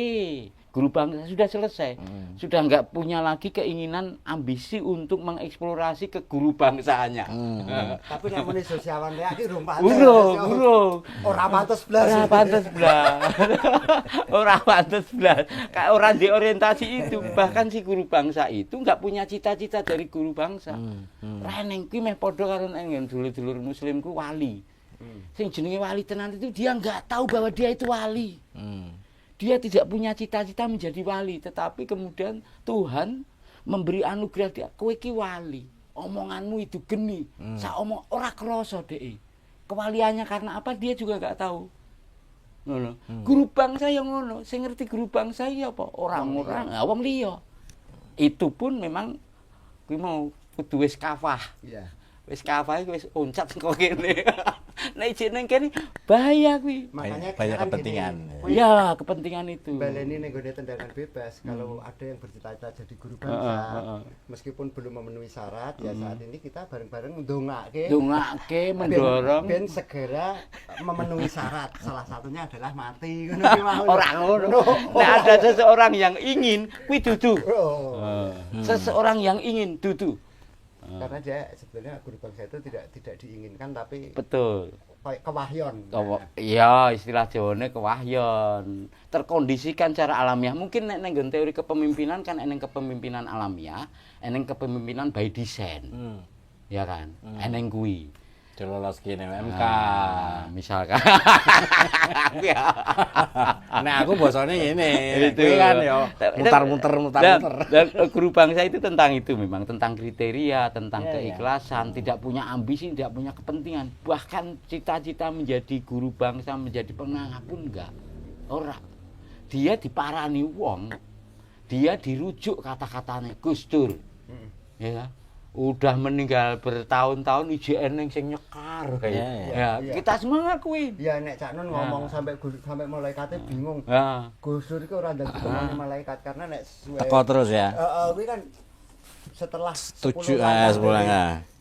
Guru bangsa sudah selesai. Sudah enggak punya lagi keinginan ambisi untuk mengeksplorasi ke guru bangsaannya. Tapi nek muni sosiawan rek iki urung pantes. Urung. Ora pantes blas. Ora pantes blas. Ora pantes blas. Kayak orang di orientasi itu, bahkan si guru bangsa itu enggak punya cita-cita dari guru bangsa. Reneng kuwi meh padha karo nek dulur-dulur muslimku wali. Sing jenenge wali tenan itu dia enggak tahu bahwa dia itu wali. Dia tidak punya cita-cita menjadi wali, tetapi kemudian Tuhan memberi anugerah dia, kowe iki wali. Omonganmu itu geni. Sak omong ora krasa dhek. Kewaliannya karena apa dia juga enggak tahu. Ngono. Guru bangsa yang ngono, sing ngerti guru bangsa iki apa? Orang-orang, wong liya. Itu pun memang kuwi mau kudu wis kafah. Iya. Wis kafah iki wis oncat saka kene. Nek jeneng kene bahaya kuwi. Makanya banyak kan kepentingan. gini, Ya, kepentingan itu. baleni ning gone tendangan bebas kalau ada yang bercita-cita jadi guru bangsa meskipun belum memenuhi syarat ya saat ini kita bareng-bareng ndongake Mendorong. ben segera memenuhi syarat, salah satunya adalah mati ngono ki mau. Ora ngono. Nek ada seseorang yang ingin kuwi dudu. Oh. Seseorang yang ingin dudu. Karena dia sebenarnya guru bangsa itu tidak diinginkan tapi Betul. kayak kewahyon. Iya, istilah Jawane kewahyon. Terkondisikan secara alamiah. Mungkin nek nang teori kepemimpinan kan eneng kepemimpinan alamiah, eneng kepemimpinan by design. Ya kan? Eneng kuwi. Lolos kene MK. Misalkan. Nah, aku bosone ngene. Itu Kuwi kan yo mutar-muter. Dan guru bangsa itu tentang itu memang, tentang kriteria, tentang keikhlasan, tidak punya ambisi, tidak punya kepentingan. Bahkan cita-cita menjadi guru bangsa, menjadi pengangah pun enggak. Ora. Dia diparani wong. Dia dirujuk kata-katanya Gus Dur. Ya. Udah meninggal bertahun-tahun IJN yang sing nyekar ya. Kita semua ngakuin. Ya nek Cak Nun ngomong sampai malaikatnya bingung. Gus Dur itu ora ndang ditemoni malaikat karena nek suwe. Teko terus ya. Kuwi kan setelah 7 10 10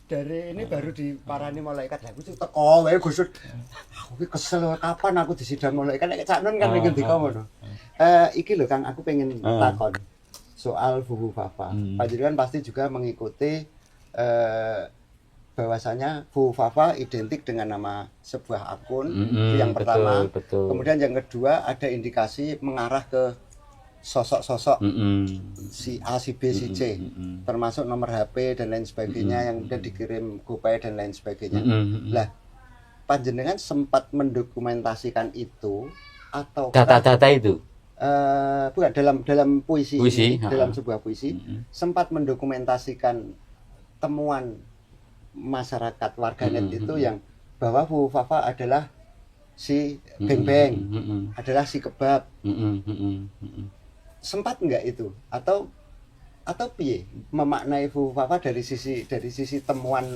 dari ini baru diparani malaikat. Lah kuwi teko wae Gus Dur. Aku kesel kapan aku disidang malaikat nek Cak Nun kan pengen dikono. Iki lho Kang aku pengen takon soal Fufu Fafa. Panjenengan pasti juga mengikuti bahwasanya Fufu Fafa identik dengan nama sebuah akun yang pertama. Betul. Kemudian yang kedua ada indikasi mengarah ke sosok-sosok si A, si B, si C, termasuk nomor HP dan lain sebagainya yang udah dikirim GoPay dan lain sebagainya. Lah, panjenengan sempat mendokumentasikan itu atau data-data itu? Bukan dalam puisi ini, dalam sebuah puisi sempat mendokumentasikan temuan masyarakat warganet itu yang bahwa Fufu Fafa adalah si Beng Beng, adalah si Kebab. Sempat enggak itu atau piye memaknai Fufu Fafa dari sisi temuan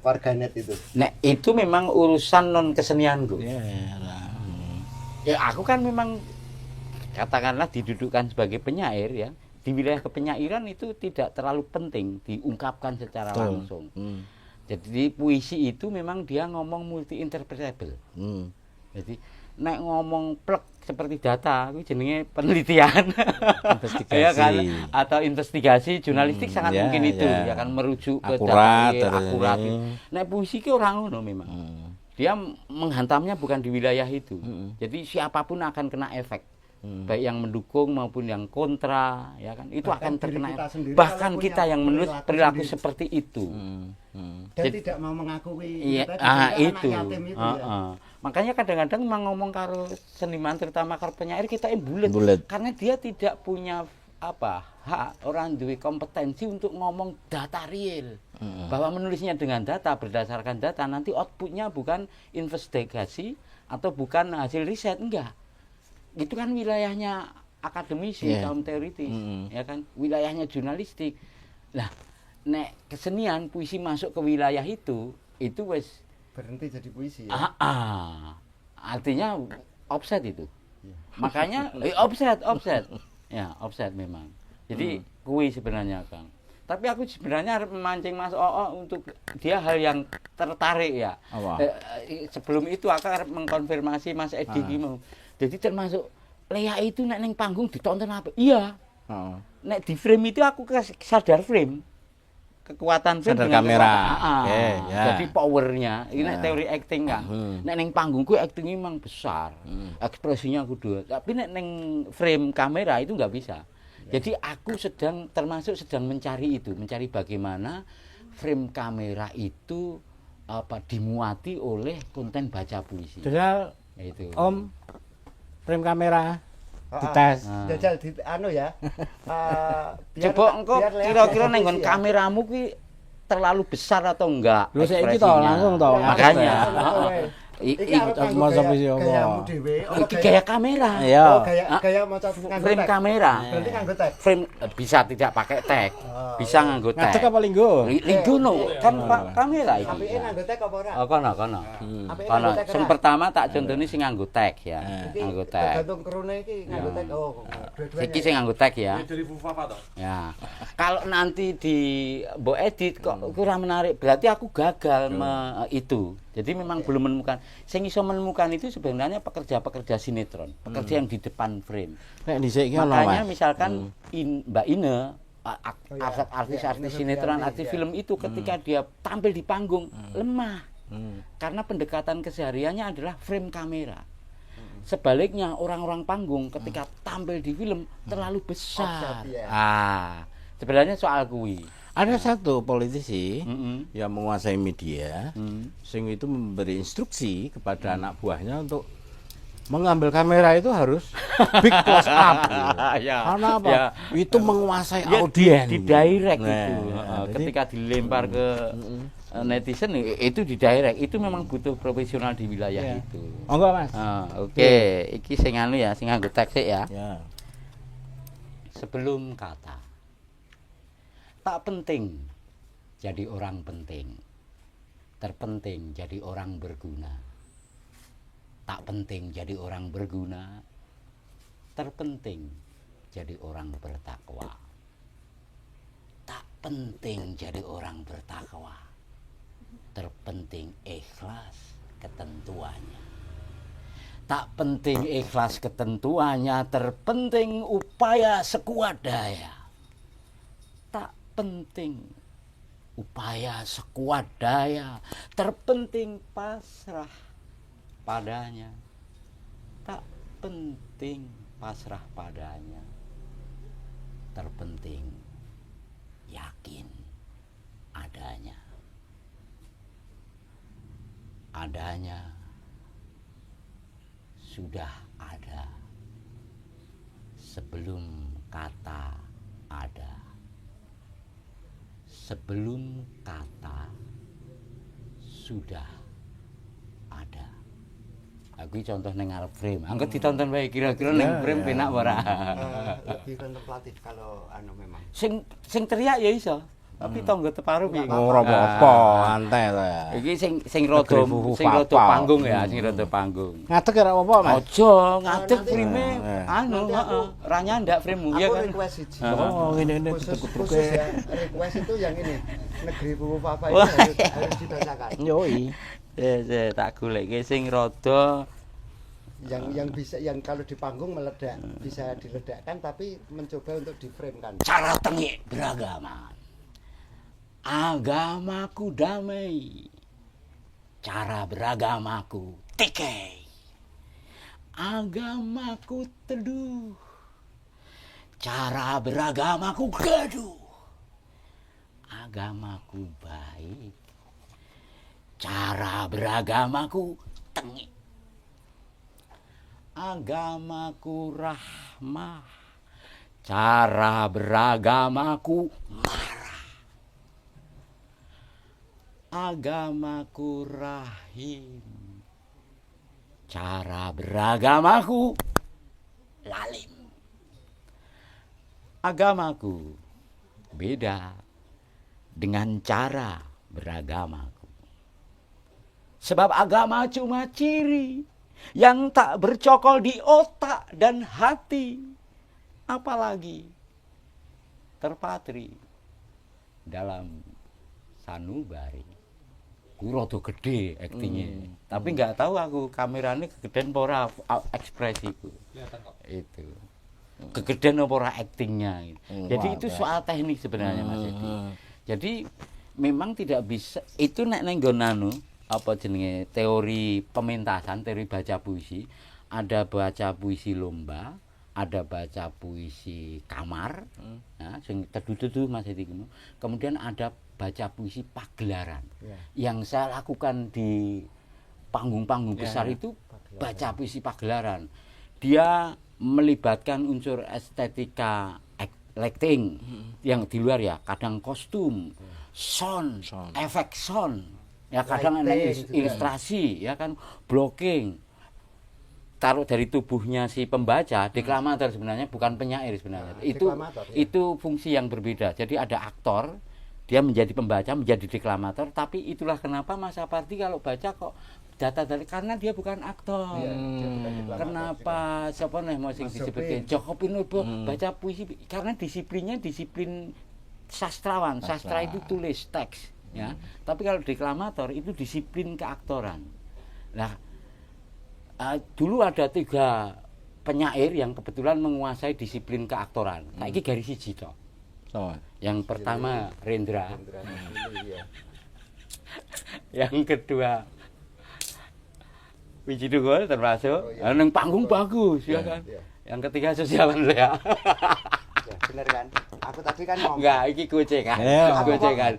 warganet itu? Nek itu memang urusan non kesenianku. Ya aku kan memang katakanlah didudukkan sebagai penyair ya. di wilayah kepenyairan itu tidak terlalu penting diungkapkan secara langsung. Jadi puisi itu memang dia ngomong multi interpretable. Jadi nek ngomong plek seperti data itu jenenge penelitian Investigasi ya kan, atau investigasi jurnalistik sangat mungkin itu ya kan, merujuk ke akurat, data akurat. Nek puisi ki ora ngono memang. Dia menghantamnya bukan di wilayah itu. Jadi siapapun akan kena efek. Baik yang mendukung maupun yang kontra ya kan, itu bahkan akan terkena. Bahkan Kita yang menulis perilaku seperti itu. Dan tidak mau mengakui Itu. Ya. Makanya kadang-kadang memang ngomong karo seniman terutama karo penyair kita bulet karena dia tidak punya hak, orang duwe kompetensi untuk ngomong data real. Bahwa menulisnya dengan data, berdasarkan data, nanti outputnya bukan investigasi atau bukan hasil riset, enggak. Itu kan wilayahnya akademisi, kaum teoritis, ya kan, wilayahnya jurnalistik. Lah, nek kesenian puisi masuk ke wilayah itu wes berhenti jadi puisi ya. Artinya offset itu. Makanya offset. Ya, offset memang. Jadi kui sebenarnya, Kang. Tapi aku sebenarnya memancing Mas Oo untuk dia hal yang tertarik ya. Sebelum itu aku harus mengkonfirmasi Mas Edi mau. Jadi termasuk Lea itu nek neng panggung ditonton apa? Iya. Nek di frame itu aku sadar frame. Kekuatan frame sadar dengan kamera. Jadi powernya. Ini teori acting kan. Nek neng panggungku actingnya memang besar. Ekspresinya kudu. Tapi nek neng frame kamera itu nggak bisa. Jadi aku termasuk sedang mencari bagaimana frame kamera itu dimuati oleh konten baca puisi. Jajal itu. Om frame kamera dites. Jajal di ya. Coba engko kira-kira nenggon kameramu ki terlalu besar atau enggak? Lu saiki to langsung to. Makanya. Iki gayamu dhewe iki gaya kamera. Gaya maca frame kamera. Berarti nganggo tag. Frame bisa tidak pakai tag. Bisa nganggo tag. Ngadeg apa linggo? Linggo no, kan kamera iki. Apike nganggo tag apa ora? Kono. Sing pertama tak contoni sing nganggo tag ya. Nganggo tag. Tergantung krune iki nganggo tag. Dua-duanya. Iki sing nganggo tag ya. Dari Fufafa toh. Ya. Kalau nanti di mbok edit kok kurang menarik, berarti aku gagal itu. Jadi memang belum menemukan. Sing iso menemukan itu sebenarnya pekerja-pekerja sinetron, pekerja yang di depan frame. Makanya misalkan Mbak Ine, artis-artis sinetron, artis film itu ketika dia tampil di panggung lemah. Karena pendekatan kesehariannya adalah frame kamera. Sebaliknya orang-orang panggung ketika tampil di film terlalu besar. Sebenarnya soal kuwi. Ada satu politisi yang menguasai media, sing itu memberi instruksi kepada anak buahnya untuk mengambil kamera itu harus big close up. Karena apa? Itu menguasai audiens. Di direct itu. Ketika dilempar ke netizen itu di direct. Itu memang butuh profesional di wilayah itu. Oh enggak, Mas. Oke. Iki sing anu ya, sing nganggo teks ya. Sebelum kata. Tak penting jadi orang penting, terpenting jadi orang berguna. Tak penting jadi orang berguna, terpenting jadi orang bertakwa. Tak penting jadi orang bertakwa, terpenting ikhlas ketentuannya. Tak penting ikhlas ketentuannya, terpenting upaya sekuat daya. Tak penting upaya sekuat daya, terpenting pasrah padanya. Tak penting pasrah padanya, terpenting yakin adanya. Adanya sudah ada sebelum kata ada. Sebelum kata sudah ada. Aku contoh neng ngarep frame. Angkat ditonton bae kira-kira neng frame penak ora. Lebih kontemplatif kalau memang. Sing teriak ya iso. Tapi tangga teparu piye? Ora apa-apa, santai to ya. Iki sing rada panggung ya, sing rada panggung. Ngadeg ora apa-apa, Mas. Aja ngadeg frame anu, heeh, ra nyandak frame ya Aku kan. request siji. Oh, ngene Khusus ya, request itu yang ini. Negeri Fufu Fafa ini harus dibacakan. Yoi. Tak goleke sing rada Yang bisa, yang kalau di panggung meledak, bisa diledakkan tapi mencoba untuk di-frame-kan. cara tengik beragama. Agamaku damai. Cara beragamaku tikai. Agamaku teduh. Cara beragamaku gaduh. Agamaku baik. Cara beragamaku tengik. Agamaku rahmah. Cara beragamaku marah. Agamaku rahim. Cara beragamaku lalim. Agamaku beda dengan cara beragamaku. Sebab agama cuma ciri yang tak bercokol di otak dan hati, apalagi terpatri dalam sanubari. Ku rada gede aktingnya, tapi nggak tahu aku kameranya kegedean apa ora ekspresiku. Itu kegedean apa ora aktingnya. Jadi itu soal teknik sebenarnya Mas Edi. Jadi memang tidak bisa itu nek nggon anu apa jenenge teori pementasan, teori baca puisi, ada baca puisi lomba, ada baca puisi kamar, nah, sing teduh-teduh Mas Edi. Kemudian ada baca puisi pagelaran. Yang saya lakukan di panggung-panggung besar itu baca puisi pagelaran. Dia melibatkan unsur estetika lighting yang di luar ya, kadang kostum, sound, efek sound. Ya kadang ada ilustrasi ya kan, blocking. Taruh dari tubuhnya si pembaca, deklamator sebenarnya bukan penyair sebenarnya. Itu fungsi yang berbeda. Jadi ada aktor, dia menjadi pembaca, menjadi deklamator, tapi itulah kenapa Mas Sapardi kalau baca kok data dari karena dia bukan aktor. Kenapa siapa nih mau sing disebutkan Joko Pinurbo baca puisi karena disiplinnya disiplin sastrawan. Sastra itu tulis teks. Ya, tapi kalau deklamator itu disiplin keaktoran. Nah, dulu ada 3 penyair yang kebetulan menguasai disiplin keaktoran. Nah, ini garis siji toh. Yang pertama Rendra. Yang kedua Wiji Dugol termasuk. Nang panggung bagus ya kan. Yang ketiga Sosiawan Lea. Bener kan? Aku tadi kan ngomong. Enggak, iki gocekan. Gocekan.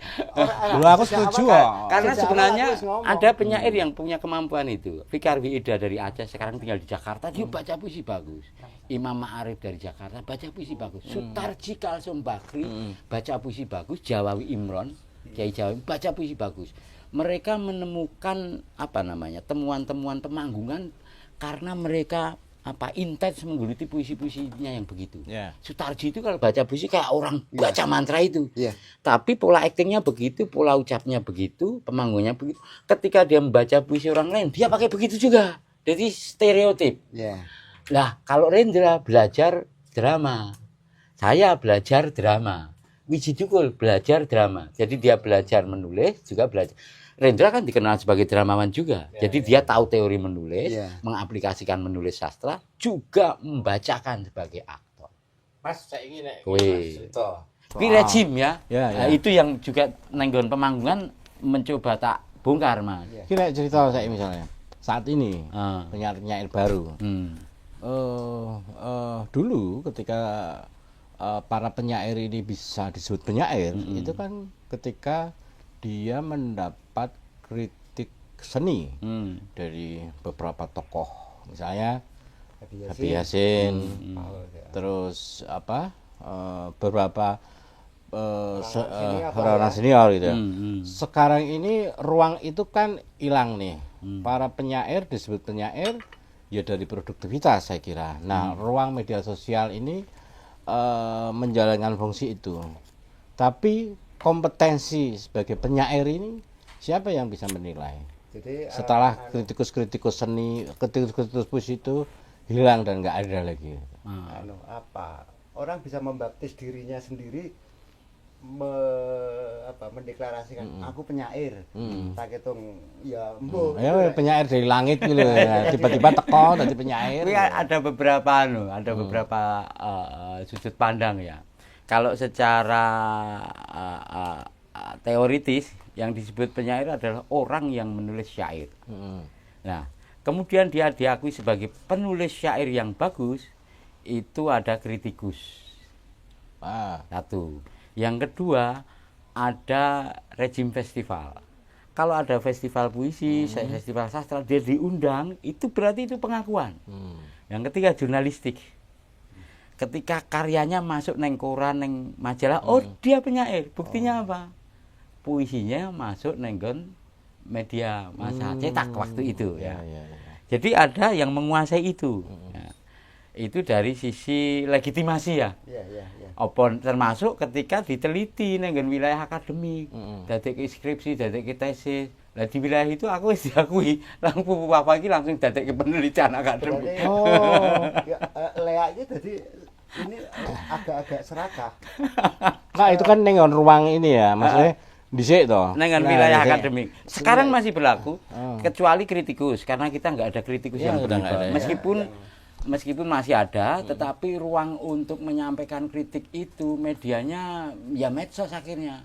Dulu aku setuju kok. Karena sebenarnya ada penyair yang punya kemampuan itu. Fikar Wiida dari Aceh sekarang tinggal di Jakarta, dia baca puisi bagus. Imam Ma'arif dari Jakarta baca puisi bagus. Sutarji Kalsum Bakri baca puisi bagus. Jawawi Imron, Kiai Jawawi baca puisi bagus. Mereka menemukan apa namanya? Temuan-temuan pemanggungan karena mereka intens menggeluti puisi-puisinya yang begitu. Sutarji itu kalau baca puisi kayak orang baca mantra itu. Tapi pola aktingnya begitu, pola ucapnya begitu, pemanggungnya begitu. Ketika dia membaca puisi orang lain, dia pakai begitu juga. Jadi stereotip. Nah, kalau Rendra belajar drama, saya belajar drama. Wiji Dugol belajar drama. Jadi dia belajar menulis, juga belajar. Rendra kan dikenal sebagai dramawan juga. Jadi dia tahu teori menulis, mengaplikasikan menulis sastra, juga membacakan sebagai aktor. Mas, saya ingin Ini rejim ya. Nah, itu yang juga nenggon pemanggungan mencoba tak bongkar, Mas. Kira cerita saya misalnya. Saat ini penyair-penyair baru. Dulu ketika para penyair ini bisa disebut penyair, itu kan ketika dia mendapat kritik seni dari beberapa tokoh, misalnya Habib Yasin, terus beberapa orang senior gitu. Sekarang ini ruang itu kan hilang nih. Para penyair disebut penyair ya dari produktivitas saya kira. Nah, ruang media sosial ini menjalankan fungsi itu. Tapi kompetensi sebagai penyair ini siapa yang bisa menilai? Jadi Setelah kritikus-kritikus seni, kritikus-kritikus puisi itu hilang dan nggak ada lagi. orang bisa membaptis dirinya sendiri, mendeklarasikan aku penyair. Tak hitung ya mbuh. Ya penyair dari langit gitu. Tiba-tiba teko jadi penyair. Tapi ada beberapa sudut pandang ya. Kalau secara teoritis yang disebut penyair adalah orang yang menulis syair. Nah, kemudian dia diakui sebagai penulis syair yang bagus, itu ada kritikus. Satu. Yang kedua, ada rejim festival. Kalau ada festival puisi, festival sastra, dia diundang, itu berarti itu pengakuan. Yang ketiga, jurnalistik. Ketika karyanya masuk neng koran, neng majalah, oh dia penyair. Buktinya apa? Puisinya masuk neng media massa cetak waktu itu. Ya. Jadi ada yang menguasai itu. Ya. Itu dari sisi legitimasi ya. Termasuk ketika diteliti neng wilayah akademik, dadek skripsi, dadek tesis. Nah di wilayah itu aku diakui langsung apa lagi langsung dadek penelitian akademik. Leaknya jadi ini agak-agak serakah. Nah itu kan neng ruang ini ya, maksudnya dhisik toh. Neng wilayah akademik. Sekarang masih berlaku, kecuali kritikus karena kita nggak ada kritikus yang berubah. Meskipun masih ada, tetapi ruang untuk menyampaikan kritik itu medianya ya medsos akhirnya.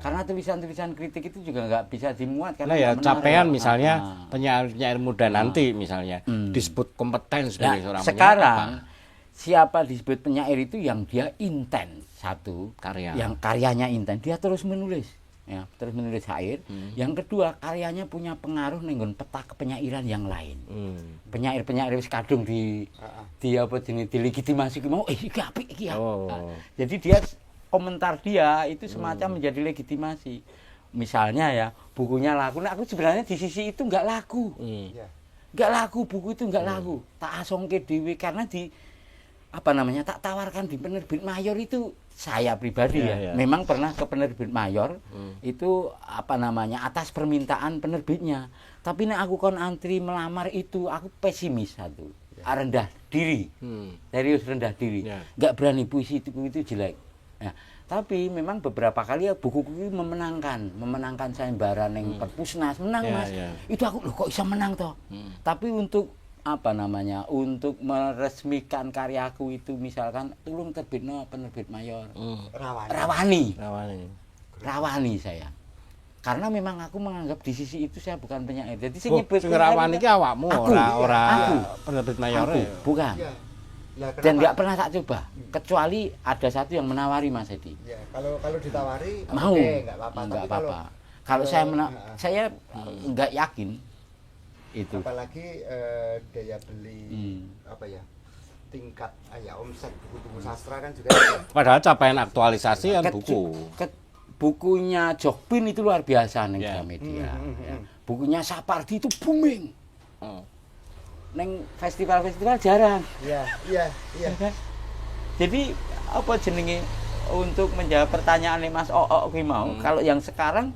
Karena tulisan-tulisan kritik itu juga nggak bisa dimuat karena ya capaian misalnya penyair muda nanti misalnya disebut kompeten sebagai seorang penyair. Sekarang siapa disebut penyair itu yang dia intens, satu yang karyanya intens, dia terus menulis. Ya, terus menulis syair. Yang kedua, karyanya punya pengaruh nenggon peta kepenyairan yang lain. Penyair-penyair wis kadung di apa jenis dilegitimasi mau iki apik iki ya. Jadi dia komentar dia itu semacam menjadi legitimasi. Misalnya ya, bukunya laku. Nah, aku sebenarnya di sisi itu enggak laku. Enggak laku, buku itu enggak laku. Tak asongke dhewe karena tak tawarkan di penerbit mayor itu saya pribadi memang pernah ke penerbit mayor itu atas permintaan penerbitnya, tapi nek aku kon antri melamar itu aku pesimis satu, rendah diri, serius rendah diri, nggak berani puisi itu jelek. Nah, tapi memang beberapa kali ya buku-buku memenangkan sayembara neng Perpusnas menang mas, itu aku loh kok bisa menang toh, tapi untuk untuk meresmikan karyaku itu misalkan tulung terbitno penerbit mayor rawani saya karena memang aku menganggap di sisi itu saya bukan penyair jadi sing nyebut rawani iki awakmu ora penerbit mayor bukan dan nggak pernah tak coba kecuali ada satu yang menawari Mas Edi kalau ditawari mau nggak apa-apa kalau saya nggak yakin itu apalagi daya beli tingkat omset buku-buku sastra kan juga padahal capaian aktualisasi kan bukunya Jokpin itu luar biasa ning Gramedia bukunya Sapardi itu booming neng festival-festival jarang iya jadi apa jenenge untuk menjawab pertanyaan Mas Oo kuwi mau kalau yang sekarang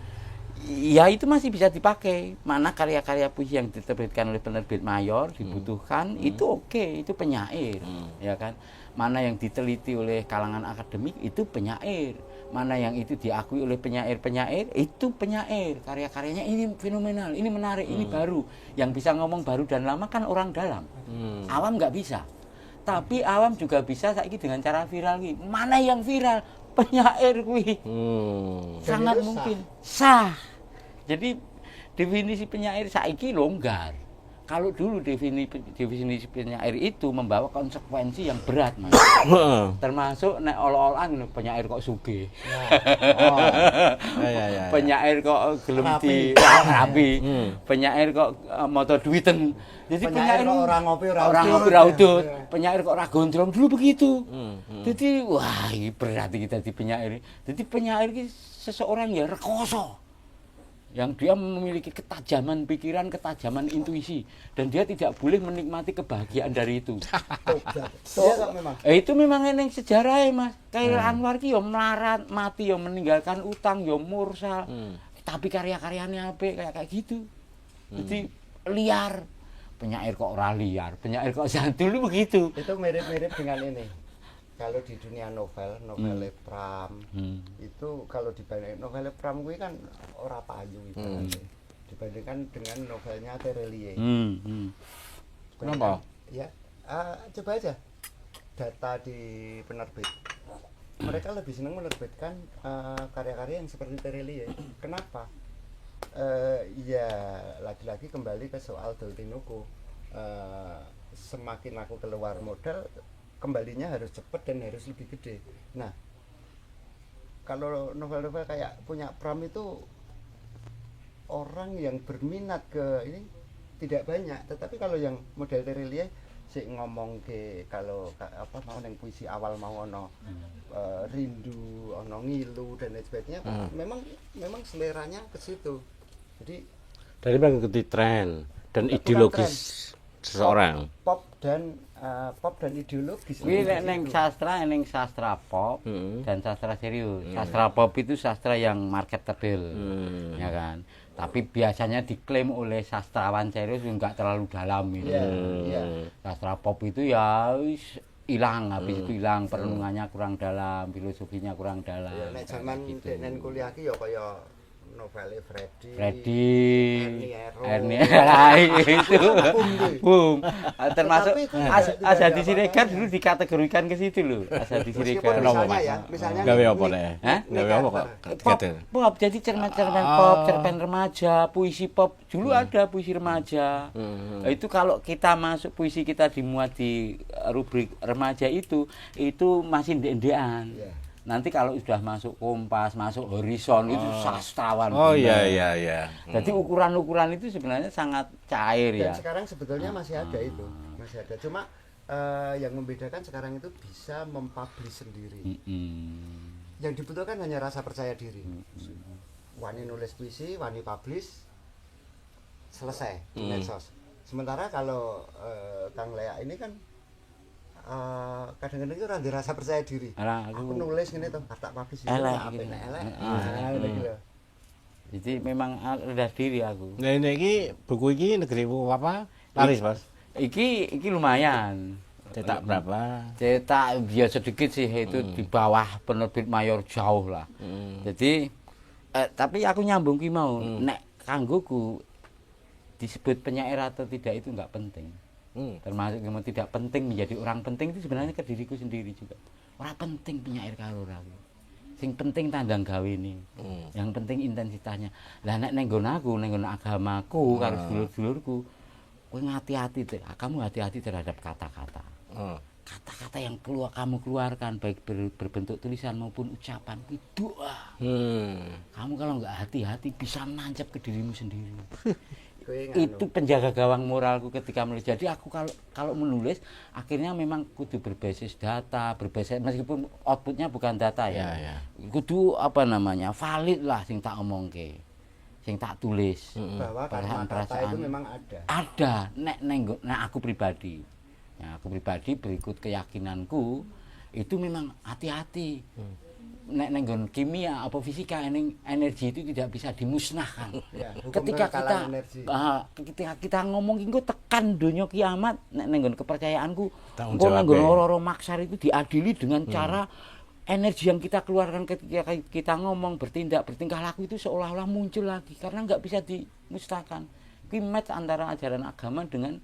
ya itu masih bisa dipakai. Mana karya-karya puisi yang diterbitkan oleh penerbit mayor dibutuhkan itu oke, itu penyair, ya kan. Mana yang diteliti oleh kalangan akademik itu penyair. Mana yang itu diakui oleh penyair-penyair itu penyair. Karya-karyanya ini fenomenal, ini menarik, ini baru. Yang bisa ngomong baru dan lama kan orang dalam. Awam nggak bisa. Tapi awam juga bisa saiki dengan cara viral iki. Mana yang viral? Penyair kuwi. Sangat mungkin sah. Jadi definisi penyair saiki longgar. Kalau dulu definisi penyair itu membawa konsekuensi yang berat, Mas. Termasuk nek ol-olan penyair kok sugih. Penyair kok gelem di rapi. Penyair kok moto duiten. Jadi penyair kok ora ngopi ora udut. Penyair kok ora gondrong dulu begitu. Jadi wah, ini berat kita di penyair. Jadi penyair iki seseorang ya rekoso. yang dia memiliki ketajaman pikiran, ketajaman intuisi, dan dia tidak boleh menikmati kebahagiaan dari itu. Memang. Itu memang eneng sejarah Mas. Kayak Anwar ki yo melarat, mati yo meninggalkan utang yo mursal. Tapi karya-karyanya apik kayak gitu. Jadi liar. Penyair kok ora liar, penyair kok santul begitu. Itu mirip-mirip dengan ini. Kalau di dunia novel Pram, itu kalau dibanding novel Pram gue kan ora payu ibaratnya. Dibandingkan dengan novelnya Terelie. Kenapa? Ya, coba aja data di penerbit. Mereka lebih senang menerbitkan karya-karya yang seperti Terelie. Kenapa? Ya lagi-lagi kembali ke soal Doltinuku. Semakin aku keluar modal, kembalinya harus cepat dan harus lebih gede. Nah, kalau novel-novel kayak punya Pram itu orang yang berminat ke ini tidak banyak. Tetapi kalau yang model Terelie sih ngomong ke kalau apa mau yang puisi awal mau ono rindu, ono ngilu dan lain sebagainya. Memang seleranya ke situ. Jadi dari mengikuti tren dan ideologis seseorang. Pop dan ideologis. Kuwi ning sastra pop dan sastra serius. Sastra pop itu sastra yang marketable. Ya kan? Tapi biasanya diklaim oleh sastrawan serius enggak terlalu dalam itu. Sastra pop itu ya hilang, habis itu hilang, perenungannya kurang dalam, filosofinya kurang dalam. Ya nek zaman denen kuliah ki ya kaya novelnya Freddy, Ernie itu, boom. Termasuk Asadi Siregar dulu dikategorikan ke situ loh, Asadi Siregar. Misalnya gawe apa nek? Gawe apa kok? Pop, jadi cerpen pop, cerpen remaja, puisi pop. Dulu ada puisi remaja. Itu kalau kita masuk puisi kita dimuat di rubrik remaja itu masih ndek-ndekan. Nanti kalau sudah masuk Kompas, masuk Horizon itu sastrawan. Oh iya. Jadi ukuran-ukuran itu sebenarnya sangat cair ya. Dan sekarang sebetulnya masih ada itu, masih ada. Cuma yang membedakan sekarang itu bisa mempublish sendiri. Yang dibutuhkan hanya rasa percaya diri. Wani nulis puisi, wani publish, selesai di medsos. Sementara kalau Kang Lea ini kan kadang-kadang itu rasa percaya diri. Aku nulis gini tuh, tak publish ini elek. Jadi memang rendah diri aku. Nah ini buku ini Negeri apa? Laris Mas. Iki lumayan. Cetak berapa? Cetak ya sedikit sih, itu di bawah penerbit mayor jauh lah. Jadi tapi aku nyambung ki mau, nek kanggoku disebut penyair atau tidak itu enggak penting. Termasuk yang tidak penting menjadi orang penting itu sebenarnya ke diriku sendiri juga. Orang penting penyair karo aku. Sing penting tandang gawe ini. Yang penting intensitasnya. Lah nek neng aku, neng agamaku, karo dulur-dulurku, kowe hati-hati, kamu hati-hati terhadap kata-kata. Kata-kata yang kamu keluarkan baik berbentuk tulisan maupun ucapan itu doa. Kamu kalau nggak hati-hati bisa nancap ke dirimu sendiri. Itu penjaga gawang moralku ketika menulis. Jadi aku kalau menulis akhirnya memang kudu berbasis data, berbasis meskipun outputnya bukan data ya. Kudu valid lah sing tak omongke, sing tak tulis. Bahwa kata itu memang ada. Ada. Nek aku pribadi. Ya, aku pribadi berikut keyakinanku itu memang hati-hati. Nek nggon kimia apa fisika energi itu tidak bisa dimusnahkan. Ketika kita ngomong engko tekan donya kiamat, nek nggon kepercayaanku engko nggon ora-ora maksar itu diadili dengan cara energi yang kita keluarkan ketika kita ngomong, bertindak, bertingkah laku itu seolah-olah muncul lagi karena nggak bisa dimusnahkan. Kuwi match antara ajaran agama dengan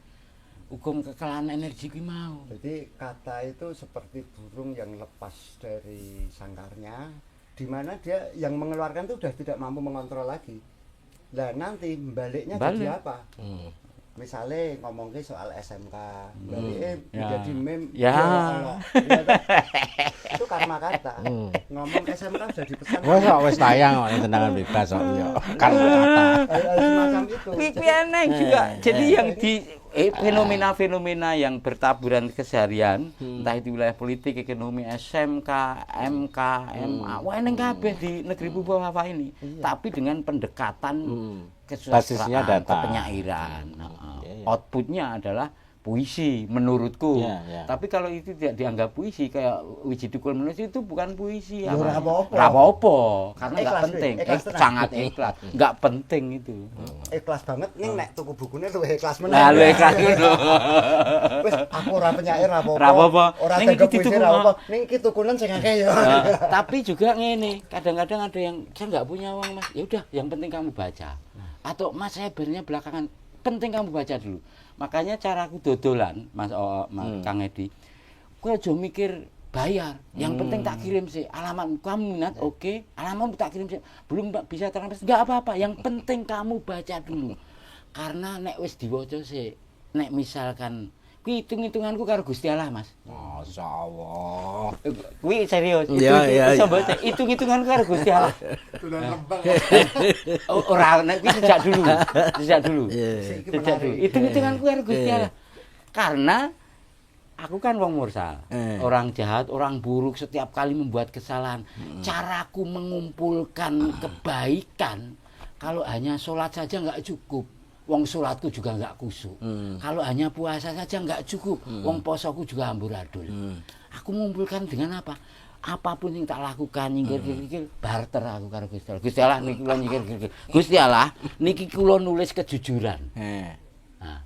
hukum kekalahan energi ki mau. Jadi kata itu seperti burung yang lepas dari sangkarnya, di mana dia yang mengeluarkan itu sudah tidak mampu mengontrol lagi. Lah nanti baliknya jadi apa? misalnya ngomongin soal SMK, dari jadi meme, ya. Itu karma kata. Ngomong SMK sudah dipesan. Wes tayang kok tendangan bebas kok yo. Karma kata. Semacam itu. Pipianeng juga. Jadi yang di fenomena-fenomena yang bertaburan keseharian, entah itu wilayah politik, ekonomi, SMK, MK, MA, wah eneng kabeh di negeri Pupufafa ini. Tapi dengan pendekatan Basisnya kesusastraan, data. kepenyairan. Outputnya adalah puisi menurutku. Tapi kalau itu tidak dianggap puisi, kayak Wiji Tukul menulis itu bukan puisi. Ora apa-apa. Ora apa-apa, karena nggak Ikhlas, penting. ikhlas tenang. Sangat ikhlas, nggak penting itu. Ikhlas banget ning nek tuku bukune luwih ikhlas meneh. Nah, lu ikhlas ngono. Wis aku ora penyair ora apa-apa. Ora apa-apa. Ora Ning tegep iki puisi dituku, ora apa. Ning iki tukunen sing akeh ya. Tapi juga ngene, kadang-kadang ada yang saya nggak punya uang Mas. Ya udah, yang penting kamu baca. Atau Mas saya berinya belakangan, penting kamu baca dulu. Makanya caraku dodolan, Mas Kang Edi. Kowe aja mikir bayar. Yang penting tak kirim sih. Alamat kamu minat, oke. Alamatmu tak kirim sih. Belum bisa transaksi, enggak apa-apa. Yang penting kamu baca dulu. Karena nek wis diwaca sih, nek misalkan kuwi hitung-hitunganku karo Gusti Allah, Mas. Masyaallah. Kuwi serius. Iya. Hitung-hitunganku karo Gusti Allah. Tulan rembang. Ora nek kuwi sejak dulu. Sejak dulu. Iki Sejak dulu. menarik. Hitung-hitunganku karo Gusti Allah. Karena aku kan wong mursal, orang jahat, orang buruk setiap kali membuat kesalahan. Caraku mengumpulkan kebaikan, kalau hanya sholat saja nggak cukup. Wong sholatku juga nggak kusuk. Kalau hanya puasa saja nggak cukup. Wong posoku juga amburadul. Aku mengumpulkan dengan apa? Apapun yang tak lakukan, nyingkir-nyingkir, barter aku karo Gusti Allah. Gusti Allah niki kula nyingkir-nyingkir. Gusti Allah niki kula nulis kejujuran. Nah,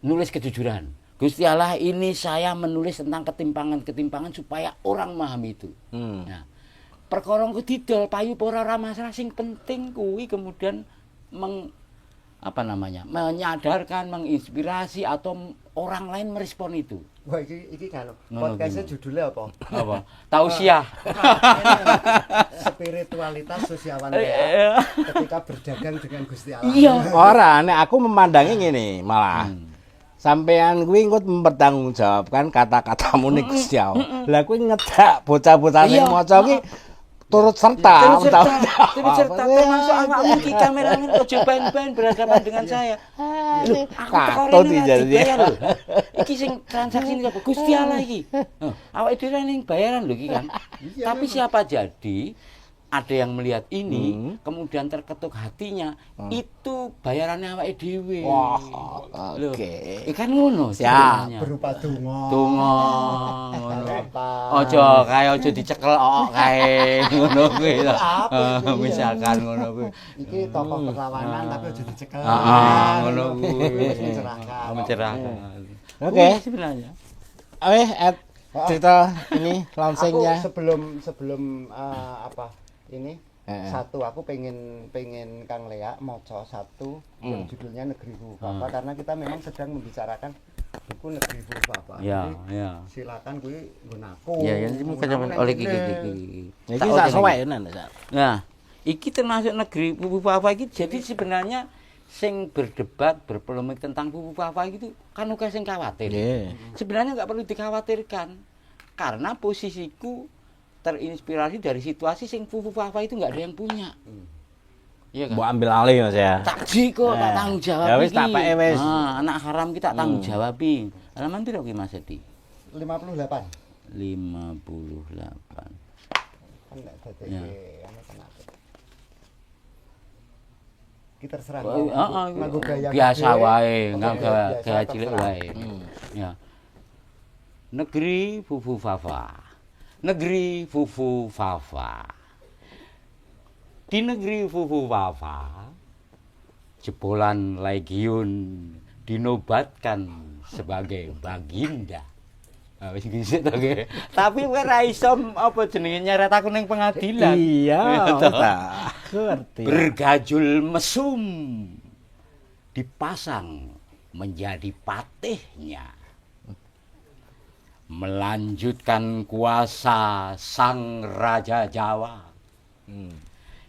nulis kejujuran. Gusti Allah ini saya menulis tentang ketimpangan-ketimpangan supaya orang memahami itu. Nah, perkara ku didol payu ora masalah, sing penting kuwi kemudian menyadarkan, menginspirasi atau orang lain merespon itu. Wah iki kan podcastnya judulnya apa? Apa? Tausiah. Spiritualitas Sosiawan PA ketika berdagang dengan Gusti Allah. Iya. Ora, nek aku memandangnya ngene malah. Sampean kuwi engko mempertanggungjawabkan kata-katamu ning Gusti Allah. Lah kuwi ngedak bocah-bocah sing maca kuwi turut serta termasuk awakmu iki kameramen ojo ban-ban berhadapan dengan saya. Lho, aku katut iki jadi. Iki sing transaksi iki apa? Gusti Allah iki. Awake dhewe ning bayaran lho iki kan. Tapi siapa jadi ada yang melihat ini kemudian terketuk hatinya, itu bayarannya awake dhewe. Wah, Lho, oke. ikan ngono Siap. sebenarnya. Berupa donga. Donga ngono. Ojo dicekel kae ngono kuwi lho. Misalkan ngono kuwi. Iki tokoh perlawanan tapi aja dicekel. Ngono kuwi. Wis mencerahkan. Mencerahkan. Oke. Kuwi sebenarnya. Ed cerita ini launchingnya. Aku sebelum ini satu aku pengen Kang Lea maca satu yang judulnya Negeri Pupufafa karena kita memang sedang membicarakan buku Negeri Pupufafa. Ya, Jadi, ya. silakan kuwi nggunaku. Ya, yang mungkin oleh iki. Iki sak suwe tenan. Nah, iki termasuk Negeri Pupufafa iki jadi sebenarnya sing berdebat, berpolemik tentang Pupufafa itu kan akeh sing khawatir. Sebenarnya nggak perlu dikhawatirkan karena posisiku terinspirasi dari situasi sing Pupufafa itu nggak ada yang punya. Iya kan? Mbok ambil alih Mas ya. Tak kok tak tanggung jawab. Ya wis tak peke wis. Anak haram kita tanggung jawab. Halaman piro ki Mas Edi? 58. 58. Kan nek dadi Ya. anu tenan. Kita terserah. Heeh, gaya biasa gede, wae, oke, nganggo biasa, gaya cilik terserah. wae. Ya. Negeri Pupufafa. Negeri Pupufafa. Di negeri Pupufafa, jebolan legiun dinobatkan sebagai baginda. Nah, wis gitu to ge. Tapi kowe ra iso apa jenenge nyeret aku ning pengadilan. Iya, Gitu. tak ngerti. Bergajul mesum dipasang menjadi patihnya. Melanjutkan kuasa sang Raja Jawa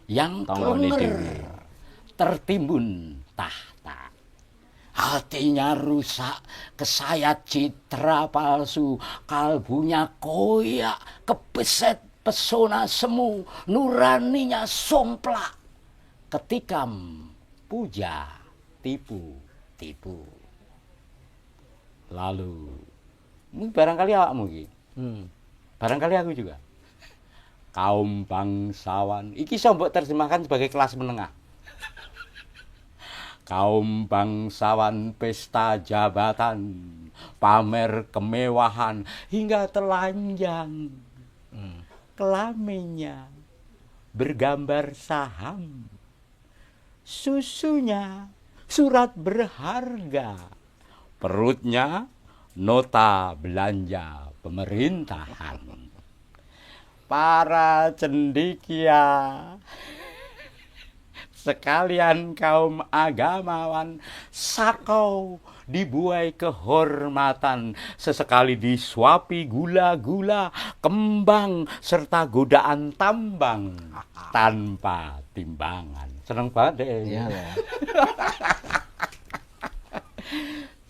yang Tonggo kenger Niding. tertimbun tahta. hatinya rusak, kesayat citra palsu, kalbunya koyak, kebeset pesona semu, nuraninya somplak. Ketikam puja, tipu. Lalu, barangkali awakmu iki. Barangkali aku juga. Kaum bangsawan, iki sombok terjemahkan sebagai kelas menengah. Kaum bangsawan pesta jabatan, pamer kemewahan hingga telanjang. Kelaminnya bergambar saham, susunya surat berharga, perutnya nota belanja pemerintahan. Para cendekia, sekalian kaum agamawan, sakau dibuai kehormatan, sesekali disuapi gula-gula, kembang, serta godaan tambang tanpa timbangan. Seneng banget deh. Iya.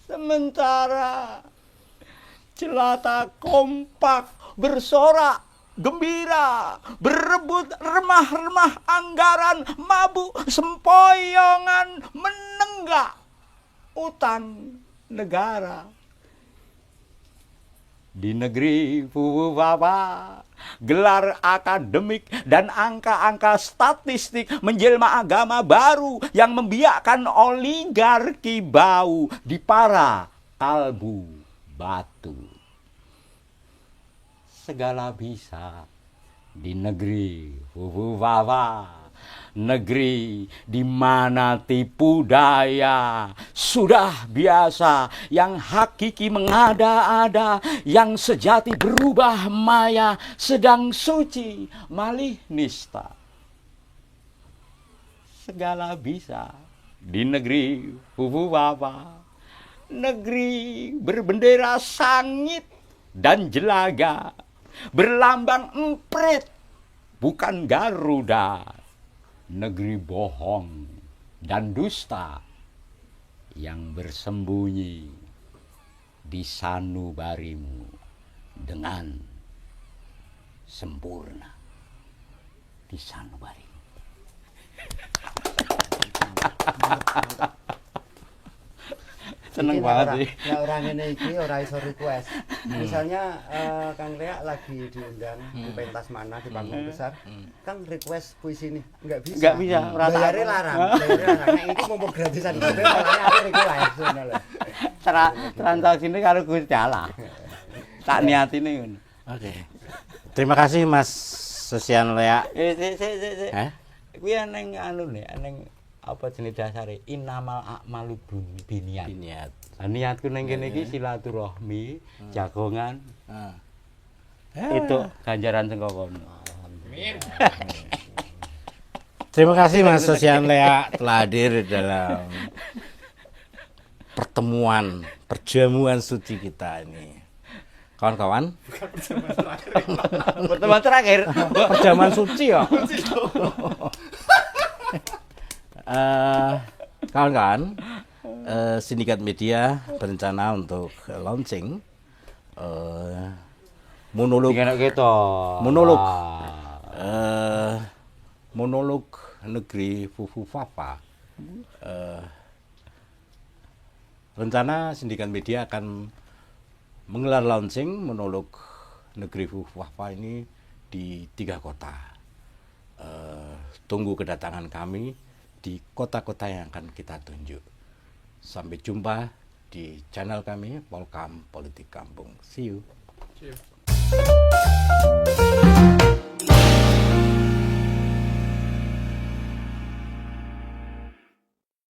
Sementara jelata kompak bersorak gembira, berebut remah-remah anggaran, mabuk sempoyongan, menenggak utang negara. Di negeri Fuwuwawa, gelar akademik dan angka-angka statistik menjelma agama baru yang membiakkan oligarki bau di para kalbu batu. Segala bisa di negeri Fuwuwawa, negeri di mana tipu daya sudah biasa, yang hakiki mengada-ada, yang sejati berubah maya, sedang suci malih nista. Segala bisa di negeri Fuwuwawa, negeri berbendera sangit dan jelaga, berlambang emprit bukan Garuda, negeri bohong dan dusta yang bersembunyi di sanubarimu dengan sempurna di sanubarimu. Seneng banget sih. Ya orang ini orang iso request. Misalnya Kang Rea lagi diundang di pentas mana di panggung besar, Kang request puisi ini nggak bisa. Nggak bisa. Bayarnya larang. Nah ini mau gratisan kabeh makanya aku request. Transaksi ini karo Gusti Allah. Tak niatine ngono. Oke. Terima kasih Mas Sosian Lea. Kuwi aneng anu nih, aneng apa jenis dasare innamal a'malu binniyat. Niat. Niatku ning kene iki silaturahmi, jagongan. Itu ganjaran sing kono. Terima kasih Mas Sosian Lea telah hadir dalam perjamuan suci kita ini. Kawan-kawan, Pertemuan terakhir. perjamuan suci ya. Kawan-kawan, Sindikat Media berencana untuk launching monolog negeri Fuwuwawa. Rencana Sindikat Media akan menggelar launching monolog negeri Fuwuwawa ini di 3 kota. Tunggu kedatangan kami di kota-kota yang akan kita tunjuk. Sampai jumpa di channel kami Polkam Politik Kampung. See you.